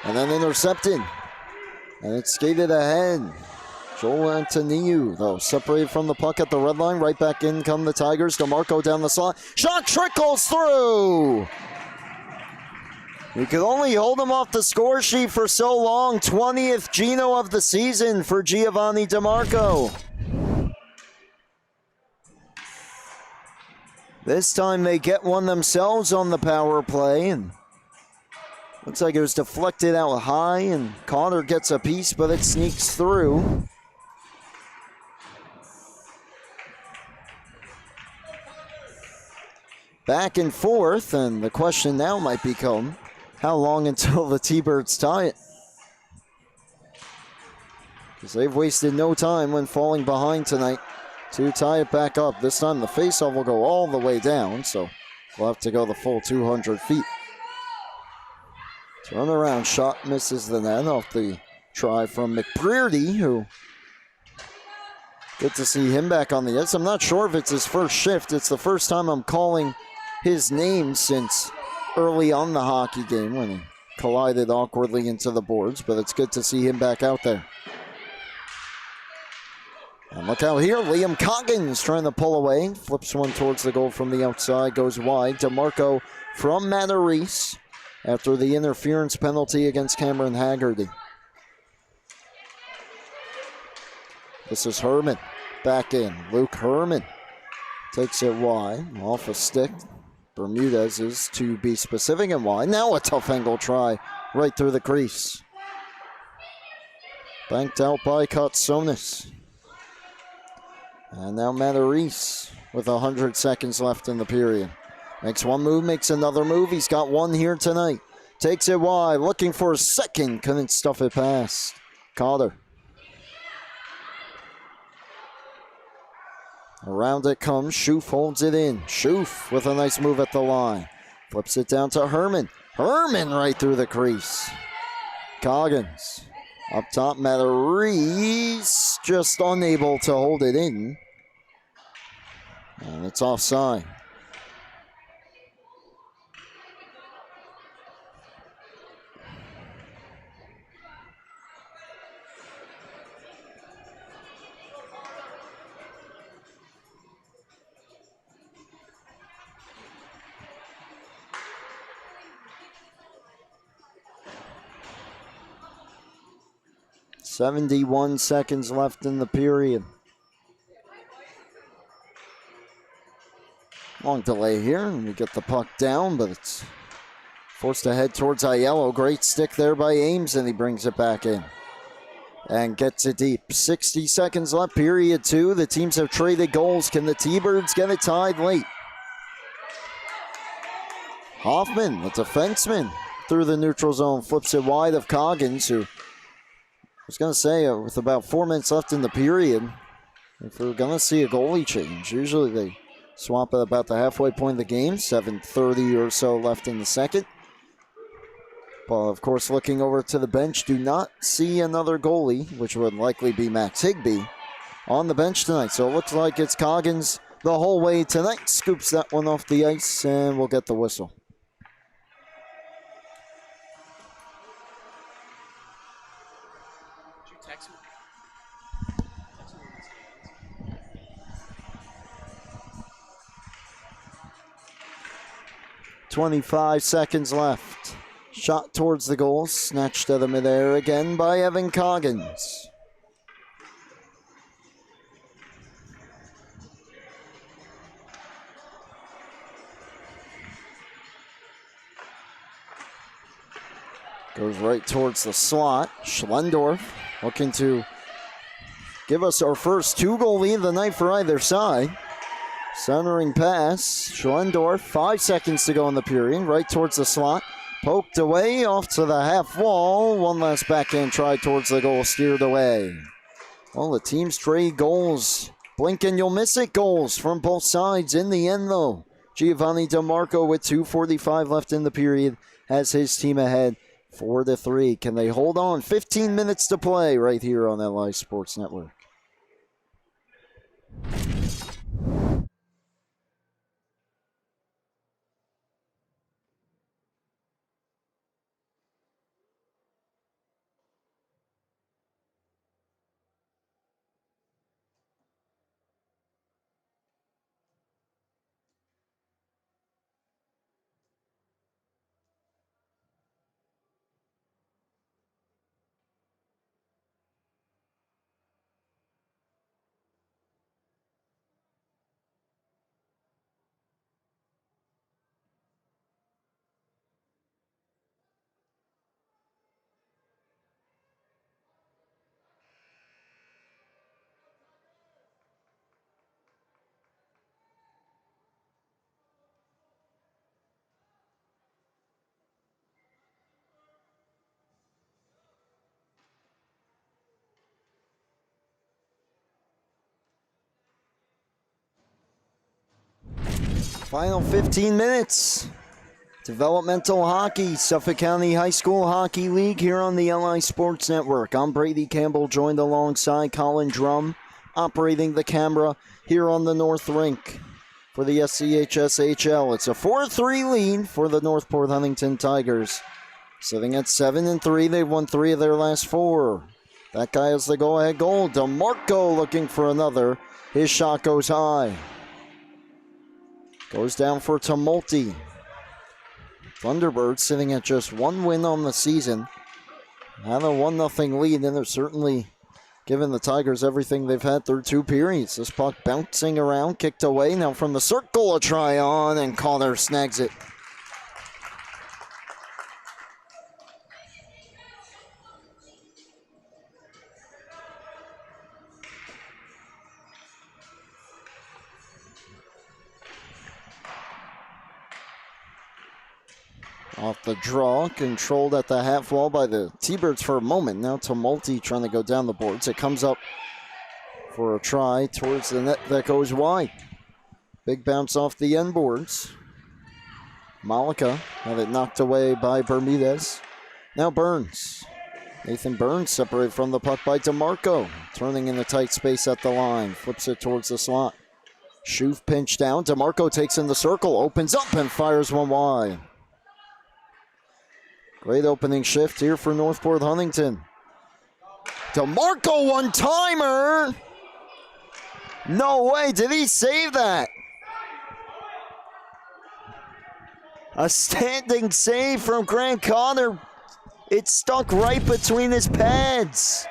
And then intercepted. And it's skated ahead. Joel Antoniou, though, separated from the puck at the red line. Right back in come the Tigers. DeMarco down the slot. Shot trickles through. We could only hold him off the score sheet for so long. 20th Gino of the season for Giovanni DeMarco. This time they get one themselves on the power play, and looks like it was deflected out high, and Connor gets a piece, but it sneaks through. Back and forth, and the question now might become, how long until the T-Birds tie it? Because they've wasted no time when falling behind tonight to tie it back up. This time the faceoff will go all the way down, so we'll have to go the full 200 feet. Turnaround shot misses the net off the try from McBrearty, who, good to see him back on the ice. I'm not sure if it's his first shift. It's the first time I'm calling his name since early on the hockey game when he collided awkwardly into the boards, but it's good to see him back out there. And look out here, Liam Coggins trying to pull away. Flips one towards the goal from the outside, goes wide. DeMarco from Matarese after the interference penalty against Cameron Haggerty. This is Herman back in. Luke Herman takes it wide, off a stick. Bermudez is, to be specific, and wide. Now a tough angle try right through the crease. Banked out by Kotsonis. And now Matarese with 100 seconds left in the period. Makes one move, makes another move. He's got one here tonight. Takes it wide, looking for a second. Couldn't stuff it past Cotter. Around it comes. Schoof holds it in. Schoof with a nice move at the line. Flips it down to Herman. Herman right through the crease. Coggins. Up top, Matarese just unable to hold it in. And it's offside. 71 seconds left in the period. Long delay here, and we get the puck down, but it's forced to head towards Aiello. Great stick there by Ames, and he brings it back in and gets it deep. 60 seconds left, period 2. The teams have traded goals. Can the T-Birds get it tied late? Hoffman, the defenseman, through the neutral zone, flips it wide of Coggins, who I was going to say, with about 4 minutes left in the period, if we're going to see a goalie change, usually they swap at about the halfway point of the game, 7:30 or so left in the second. But of course, looking over to the bench, do not see another goalie, which would likely be Max Higbee, on the bench tonight. So it looks like it's Coggins the whole way tonight. Scoops that one off the ice, and we'll get the whistle. Did you text me? 25 seconds left. Shot towards the goal, snatched out of midair again by Evan Coggins. Goes right towards the slot. Schlendorf looking to give us our first 2-goal lead of the night for either side. Centering pass. Schlendorf, 5 seconds to go in the period. Right towards the slot. Poked away off to the half wall. One last backhand try towards the goal, steered away. Well, the teams trade goals. Blink and you'll miss it goals from both sides. In the end, though, Giovanni DeMarco with 2:45 left in the period has his team ahead 4-3. Can they hold on? 15 minutes to play right here on LI Sports Network. Final 15 minutes. Developmental hockey, Suffolk County High School Hockey League here on the LI Sports Network. I'm Brady Campbell, joined alongside Colin Drum, operating the camera here on the North Rink for the SCHSHL. It's a 4-3 lead for the Northport Huntington Tigers. Sitting at 7-3, they've won 3 of their last 4. That guy has the go-ahead goal. DeMarco looking for another. His shot goes high. Goes down for Tumulty. Thunderbirds sitting at just 1 win on the season. Had a 1-0 lead, and they're certainly giving the Tigers everything they've had through 2 periods. This puck bouncing around, kicked away. Now from the circle, a try on, and Connor snags it. Off the draw, controlled at the half wall by the T-Birds for a moment. Now Tumulty trying to go down the boards. It comes up for a try towards the net that goes wide. Big bounce off the end boards. Malika had it knocked away by Bermudez. Now Burns. Nathan Burns separated from the puck by DeMarco. Turning in the tight space at the line. Flips it towards the slot. Schoof pinched down. DeMarco takes in the circle. Opens up and fires one wide. Great opening shift here for Northport Huntington. DeMarco one-timer! No way, did he save that? A standing save from Grant Connor. It stuck right between his pads.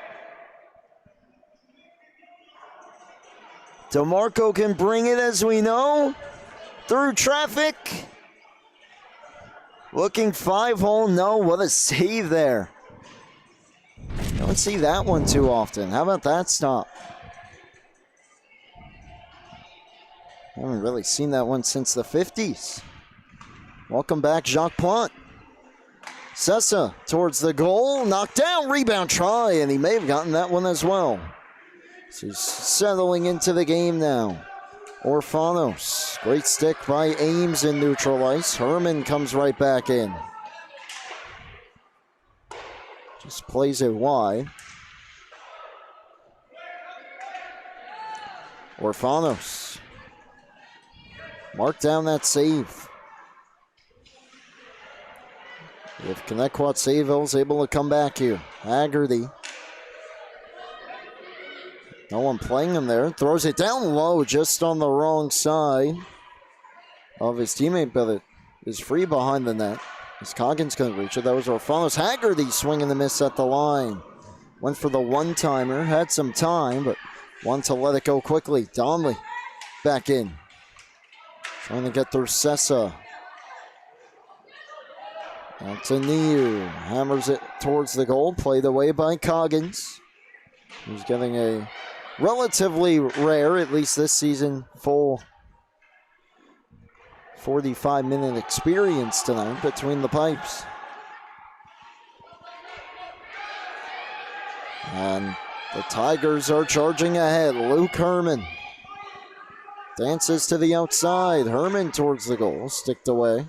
DeMarco can bring it, as we know, through traffic. Looking 5-hole, no, what a save there. Don't see that one too often. How about that stop? Haven't really seen that one since the 50s. Welcome back, Jacques Plante. Sessa towards the goal, knocked down, rebound try, and he may have gotten that one as well. So he's settling into the game now. Orfanos, great stick by Ames in neutral ice. Herman comes right back in. Just plays it wide. Orfanos. Mark down that save. If Connetquot Sayville is able to come back here. Haggerty. No one playing him there. Throws it down low, just on the wrong side of his teammate, but it is free behind the net. As Coggins couldn't reach it. That was Orfanos. Haggerty swinging the miss at the line. Went for the one-timer. Had some time, but wanted to let it go quickly. Donnelly back in. Trying to get through Sessa. Antoniou hammers it towards the goal. Played away by Coggins. He's getting a relatively rare, at least this season, full 45-minute experience tonight between the pipes. And the Tigers are charging ahead. Luke Herman dances to the outside. Herman towards the goal, sticked away.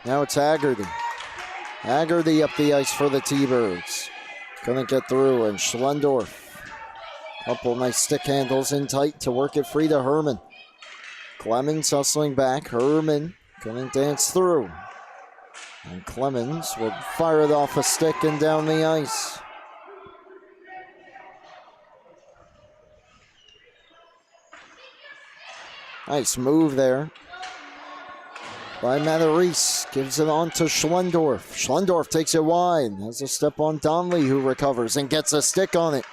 Now it's Haggerty. Haggerty up the ice for the T-Birds. Couldn't get through, and Schlendorf. Couple nice stick handles in tight to work it free to Herman. Clemens hustling back. Herman couldn't dance through. And Clemens would fire it off a stick and down the ice. Nice move there by Matarese. Gives it on to Schlendorf. Schlendorf takes it wide. Has a step on Donnelly, who recovers and gets a stick on it.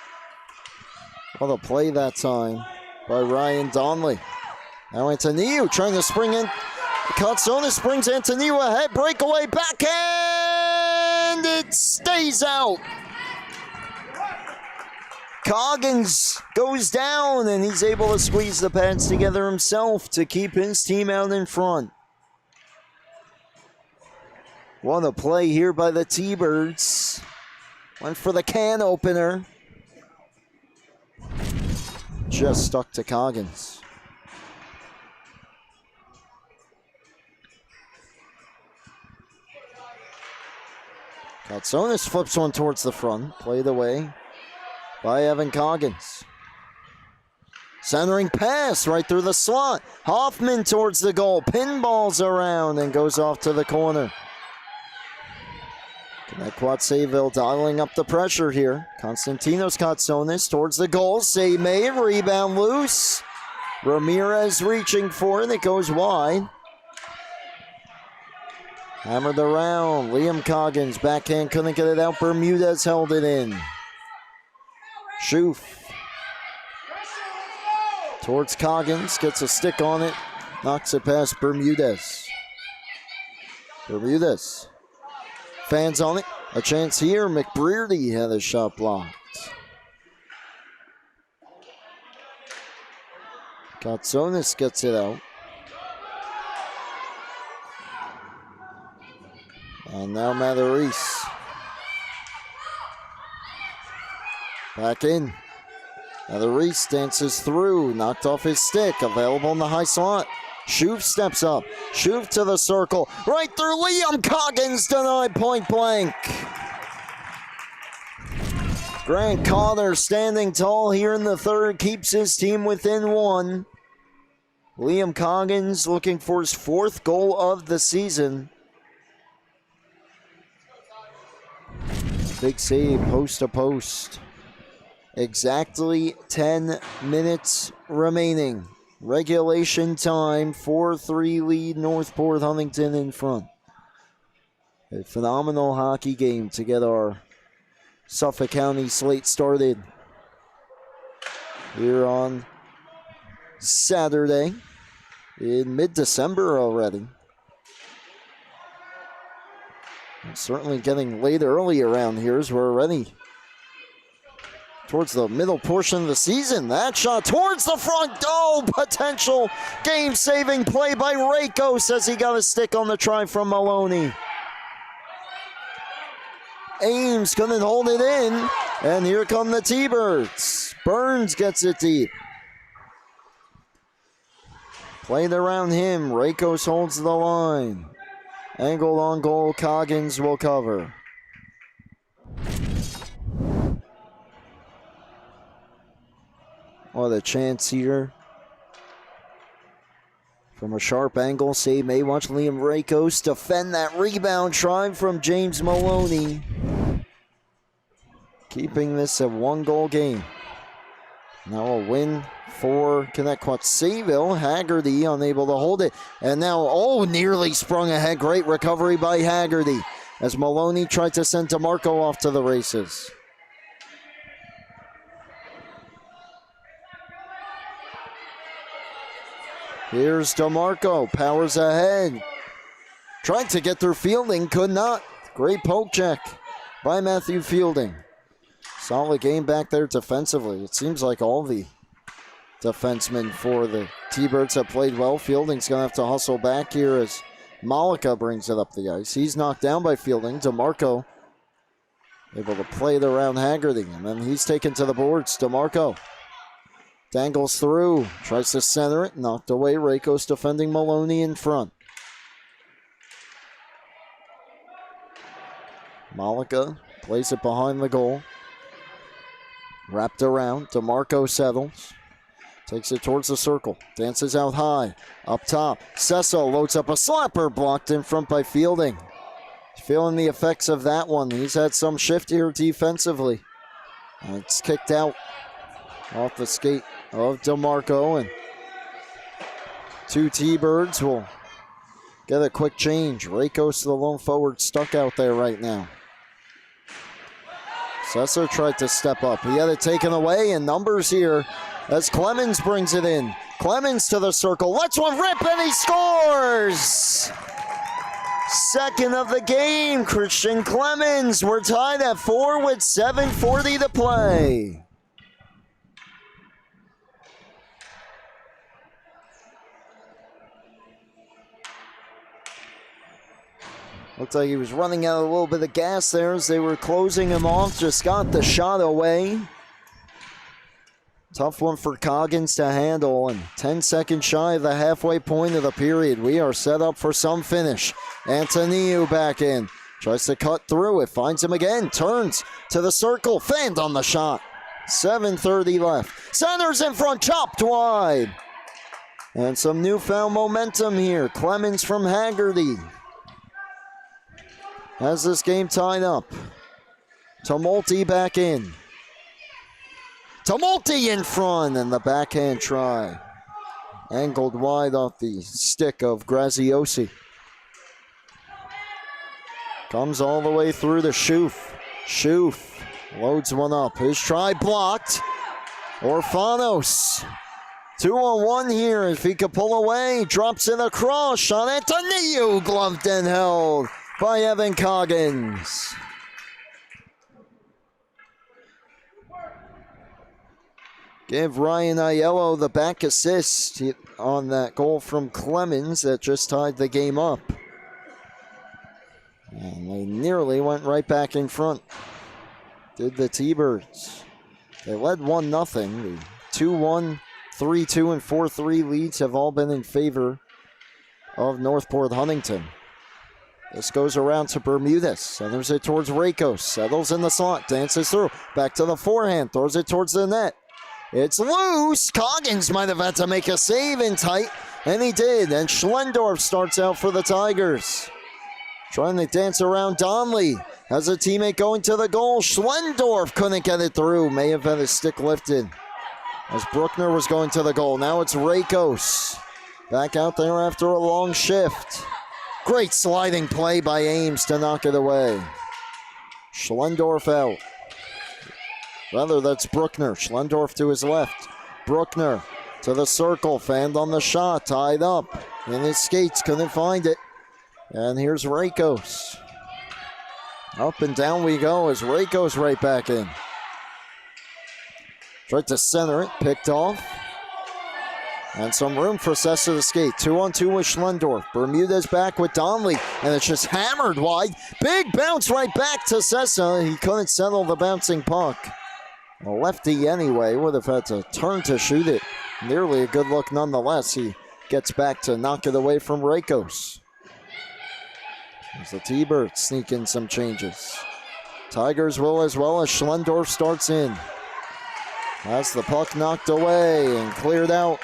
What a play that time by Ryan Donnelly. Now Antoniou trying to spring in. Katsonis brings Antoniou ahead. Breakaway backhand. It stays out. Coggins goes down, and he's able to squeeze the pads together himself to keep his team out in front. What a play here by the T-Birds. Went for the can opener. Just stuck to Coggins. Katsonis flips one towards the front. Played away by Evan Coggins. Centering pass right through the slot. Hoffman towards the goal. Pinballs around and goes off to the corner. Connetquot Sayville dialing up the pressure here. Konstantinos Katsonis towards the goal. Save made. Rebound loose. Ramirez reaching for it. It goes wide. Hammered around. Liam Coggins. Backhand couldn't get it out. Bermudez held it in. Schoof. Towards Coggins. Gets a stick on it. Knocks it past Bermudez. Bermudez. Fans on it. A chance here. McBrearty had a shot blocked. Katsonis gets it out. And now Matarese. Back in. Matarese dances through. Knocked off his stick. Available in the high slot. Schoof steps up. Schoof to the circle. Right through Liam Coggins. Denied point blank. Grant Cotter standing tall here in the third. Keeps his team within one. Liam Coggins looking for his fourth goal of the season. Big save, post to post. Exactly 10 minutes remaining. Regulation time, 4-3 lead, Northport Huntington in front. A phenomenal hockey game to get our Suffolk County slate started here on Saturday in mid-December already. It's certainly getting late early around here as we're already towards the middle portion of the season. That shot towards the front. Oh, potential game-saving play by Rakos as he got a stick on the try from Maloney. Ames couldn't hold it in, and here come the T-Birds. Burns gets it deep. Played around him. Rakos holds the line. Angled on goal. Coggins will cover. What a chance here. From a sharp angle, save may watch Liam Rakos defend that rebound try from James Maloney. Keeping this a one-goal game. Now a win for Connetquot Sayville. Haggerty unable to hold it. And now, nearly sprung ahead. Great recovery by Haggerty as Maloney tried to send DeMarco off to the races. Here's DeMarco, powers ahead. Tried to get through Fielding, could not. Great poke check by Matthew Fielding. Solid game back there defensively. It seems like all the defensemen for the T-Birds have played well. Fielding's going to have to hustle back here as Malika brings it up the ice. He's knocked down by Fielding. DeMarco able to play it around Haggerty, and then he's taken to the boards. DeMarco dangles through, tries to center it, knocked away. Rakos defending Maloney in front. Malika plays it behind the goal. Wrapped around, DeMarco settles. Takes it towards the circle, dances out high, up top. Cecil loads up a slapper, blocked in front by Fielding. Feeling the effects of that one. He's had some shift here defensively. And it's kicked out off the skate of DeMarco, and two T-Birds will get a quick change. Rakos, the lone forward, stuck out there right now. Cesar tried to step up. He had it taken away, and numbers here as Clemens brings it in. Clemens to the circle, lets one rip, and he scores! Second of the game, Christian Clemens. We're tied at 4 with 7:40 to play. Looked like he was running out a little bit of gas there as they were closing him off. Just got the shot away. Tough one for Coggins to handle, and 10 seconds shy of the halfway point of the period. We are set up for some finish. Antoniou back in. Tries to cut through it. Finds him again. Turns to the circle. Fanned on the shot. 7:30 left. Centers in front. Chopped wide. And some newfound momentum here. Clemens from Haggerty has this game tied up. Tumulty back in. Tumulty in front, and the backhand try. Angled wide off the stick of Graziosi. Comes all the way through to Schoof. Schoof loads one up. His try blocked. Orfanos. 2-on-1 here. If he could pull away, drops it across. Shot Antoniou, gloved and held by Evan Coggins. Give Ryan Aiello the back assist on that goal from Clemens that just tied the game up. And they nearly went right back in front. Did the T-Birds. They led 1-0. The 2-1, 3-2, and 4-3 leads have all been in favor of Northport Huntington. This goes around to Bermudez. Centers it towards Rakos. Settles in the slot. Dances through. Back to the forehand. Throws it towards the net. It's loose. Coggins might have had to make a save in tight, and he did. And Schlendorf starts out for the Tigers. Trying to dance around Donley. Has a teammate going to the goal. Schlendorf couldn't get it through. May have had his stick lifted as Bruckner was going to the goal. Now it's Rakos. Back out there after a long shift. Great sliding play by Ames to knock it away. Schlendorf out. Rather, that's Bruckner. Schlendorf to his left. Bruckner to the circle. Fanned on the shot. Tied up in his skates. Couldn't find it. And here's Rakos. Up and down we go as Rakos right back in. Tried to center it. Picked off. And some room for Sessa to skate. 2-on-2 with Schlendorf. Bermudez back with Donnelly. And it's just hammered wide. Big bounce right back to Sessa. He couldn't settle the bouncing puck. A lefty anyway. Would have had to turn to shoot it. Nearly a good look nonetheless. He gets back to knock it away from Rakos. As the T-Birds sneak in some changes. Tigers will as well as Schlendorf starts in. Has the puck knocked away and cleared out.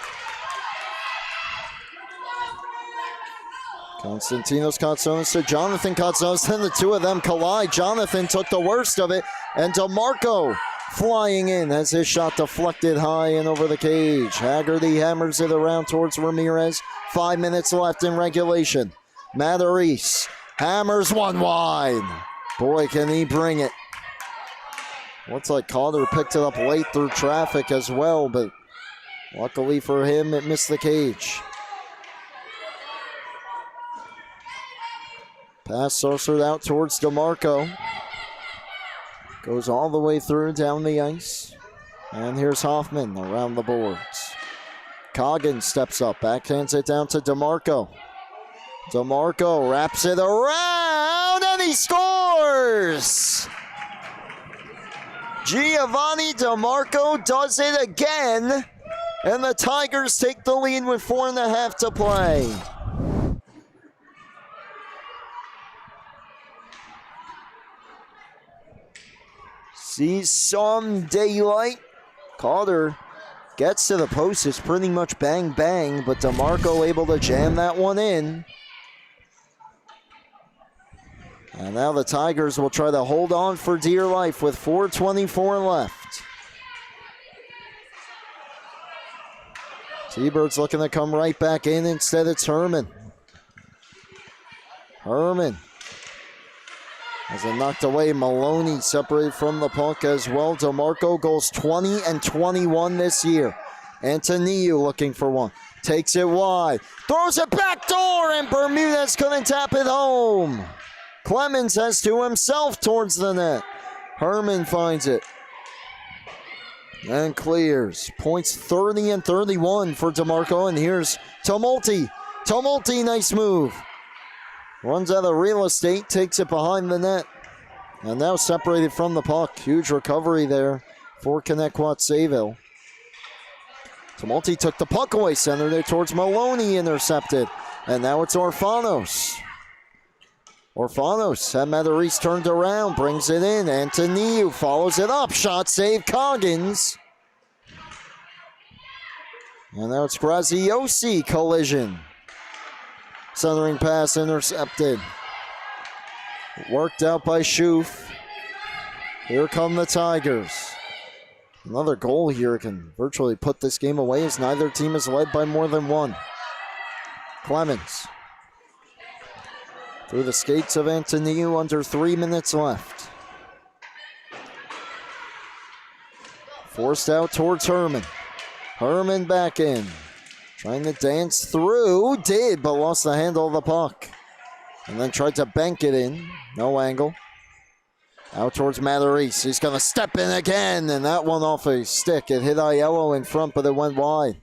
Konstantinos Katsonis to Jonathan Katsonis. Then the two of them collide. Jonathan took the worst of it. And DeMarco flying in as his shot deflected high and over the cage. Haggerty hammers it around towards Ramirez. 5 minutes left in regulation. Matarese hammers one wide. Boy, can he bring it. Looks like Calder picked it up late through traffic as well, but luckily for him, it missed the cage. Pass sorcered out towards DeMarco. Goes all the way through down the ice. And here's Hoffman around the boards. Coggins steps up, backhands it down to DeMarco. DeMarco wraps it around and he scores! Giovanni DeMarco does it again. And the Tigers take the lead with 4.5 to play. Sees some daylight. Calder gets to the post. It's pretty much bang, bang, but DeMarco able to jam that one in. And now the Tigers will try to hold on for dear life with 4:24 left. T-Birds looking to come right back in. Instead, it's Herman. Herman. As it knocked away, Maloney separated from the puck as well. DeMarco goes 20 and 21 this year. Antoniou looking for one. Takes it wide. Throws it back door, and Bermudez couldn't tap it home. Clemens has to himself towards the net. Herman finds it. And clears. Points 30 and 31 for DeMarco, and here's Tumulty. Tumulty, nice move. Runs out of real estate, takes it behind the net. And now separated from the puck. Huge recovery there for Connetquot Sayville. Tumulty took the puck away, centered it towards Maloney, intercepted. And now it's Orfanos. Orfanos had Matarese turned around, brings it in. Antoniou follows it up. Shot save, Coggins. And now it's Graziosi collision. Centering pass intercepted. Worked out by Schoof. Here come the Tigers. Another goal here can virtually put this game away as neither team is led by more than one. Clemens. Through the skates of Antoniou, under 3 minutes left. Forced out towards Herman. Herman back in. Trying to dance through. Did, but lost the handle of the puck. And then tried to bank it in. No angle. Out towards Matarese. He's going to step in again. And that one off a stick. It hit Aiello in front, but it went wide.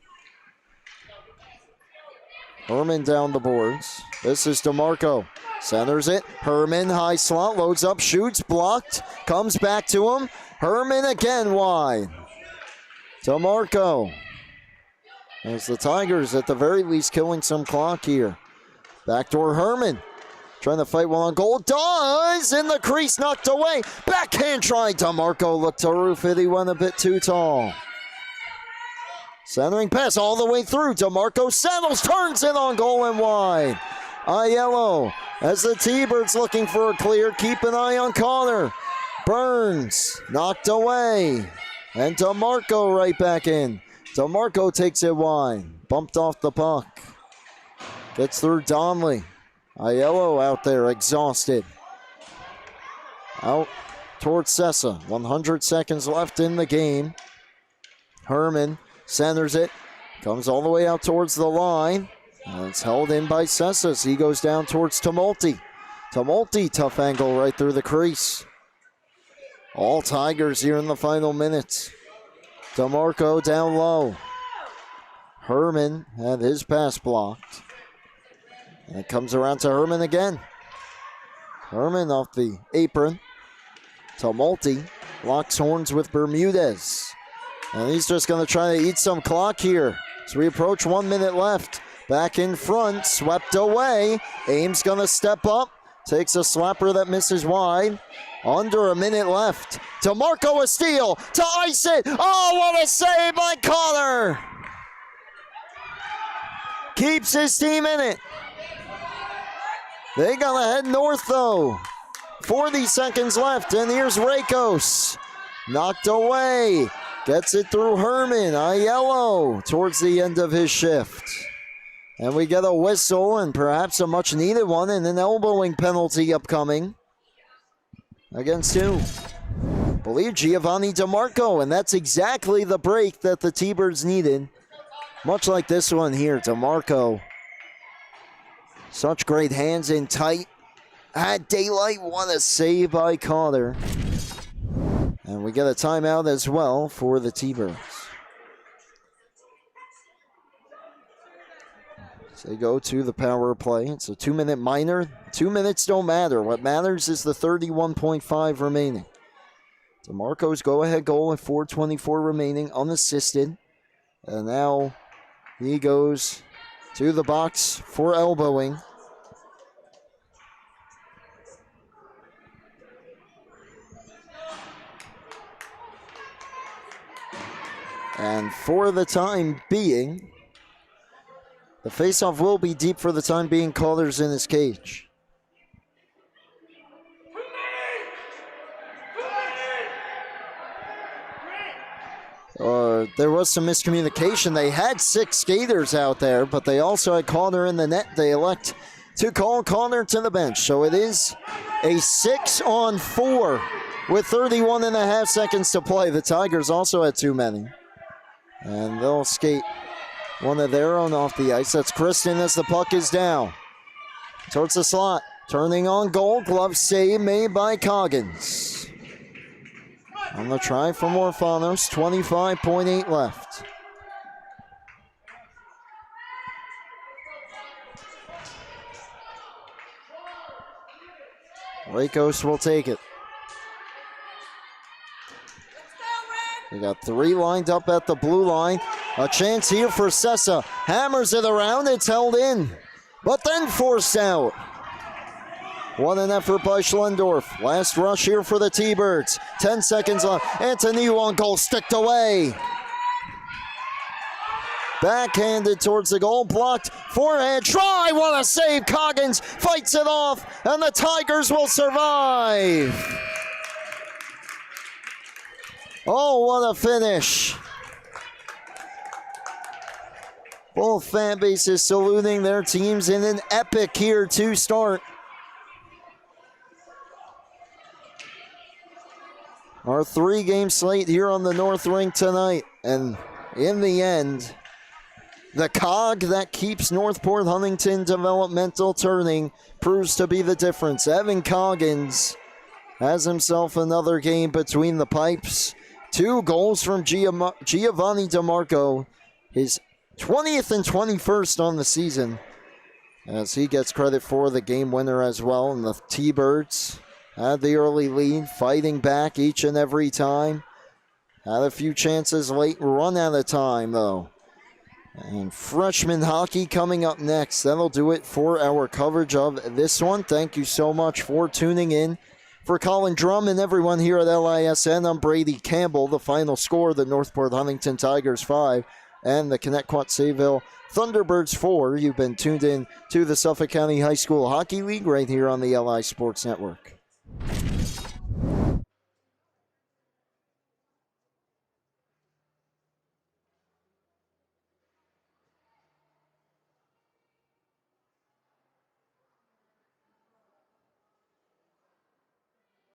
Herman down the boards. This is DeMarco. Centers it. Herman, high slot, loads up, shoots, blocked. Comes back to him. Herman again wide. DeMarco. As the Tigers, at the very least, killing some clock here. Backdoor Herman. Trying to fight one on goal. Does! In the crease, knocked away. Backhand try. DeMarco looked to roof it. He went a bit too tall. Centering pass all the way through. DeMarco settles, turns it on goal and wide. Aiello, as the T-Birds looking for a clear. Keep an eye on Connor. Burns, knocked away. And DeMarco right back in. DeMarco takes it wide. Bumped off the puck. Gets through Donnelly. Aiello out there, exhausted. Out towards Sessa. 100 seconds left in the game. Herman centers it. Comes all the way out towards the line. And it's held in by Sessa. He goes down towards Tumulty. Tumulty, tough angle right through the crease. All Tigers here in the final minutes. DeMarco down low. Herman had his pass blocked. And it comes around to Herman again. Herman off the apron. Tumulty locks horns with Bermudez. And he's just going to try to eat some clock here. As we approach 1 minute left. Back in front, swept away. Ames going to step up. Takes a slapper that misses wide. Under a minute left. DeMarco a steal to ice it. Oh, what a save by Connor. Keeps his team in it. They got to head north, though. 40 seconds left, and here's Rakos. Knocked away. Gets it through Herman. Aiello towards the end of his shift. And we get a whistle, and perhaps a much-needed one, and an elbowing penalty upcoming against who? I believe Giovanni DeMarco, and that's exactly the break that the T-Birds needed. Much like this one here, DeMarco. Such great hands in tight. Had daylight, what a save by Connor. And we get a timeout as well for the T-Birds. They go to the power play. It's a 2-minute minor. 2 minutes don't matter. What matters is the 31.5 remaining. DeMarco's go-ahead goal at 4:24 remaining, unassisted. And now he goes to the box for elbowing. And for the time being, the faceoff will be deep for the time being. Caller's in his cage. There was some miscommunication. They had 6 skaters out there, but they also had Connor in the net. They elect to call Connor to the bench. So it is a 6-on-4 with 31.5 seconds to play. The Tigers also had too many. And they'll skate one of their own off the ice. That's Kristen as the puck is down. Towards the slot. Turning on goal. Glove save made by Coggins. On the try from Orfanos. 25.8 left. Rakos will take it. We got 3 lined up at the blue line. A chance here for Sessa. Hammers it around. It's held in, but then forced out. What an effort by Schlendorf. Last rush here for the T-Birds. 10 seconds left. Antoniou on goal, sticked away. Backhanded towards the goal, blocked. Forehand try. What a save. Coggins fights it off, and the Tigers will survive. Oh, what a finish. Both fan bases saluting their teams in an epic here to start. Our 3-game slate here on the North Rink tonight. And in the end, the cog that keeps Northport Huntington Developmental turning proves to be the difference. Evan Coggins has himself another game between the pipes. 2 goals from Giovanni DeMarco, his 20th and 21st on the season, as he gets credit for the game winner as well. And the T-Birds had the early lead, fighting back each and every time. Had a few chances late, run out of time though. And freshman hockey coming up next. That'll do it for our coverage of this one. Thank you so much for tuning in. For Colin Drum and everyone here at LISN, I'm Brady Campbell. The final score, the Northport Huntington Tigers 5 and the Connetquot Sayville Thunderbirds 4. You've been tuned in to the Suffolk County High School Hockey League right here on the LI Sports Network.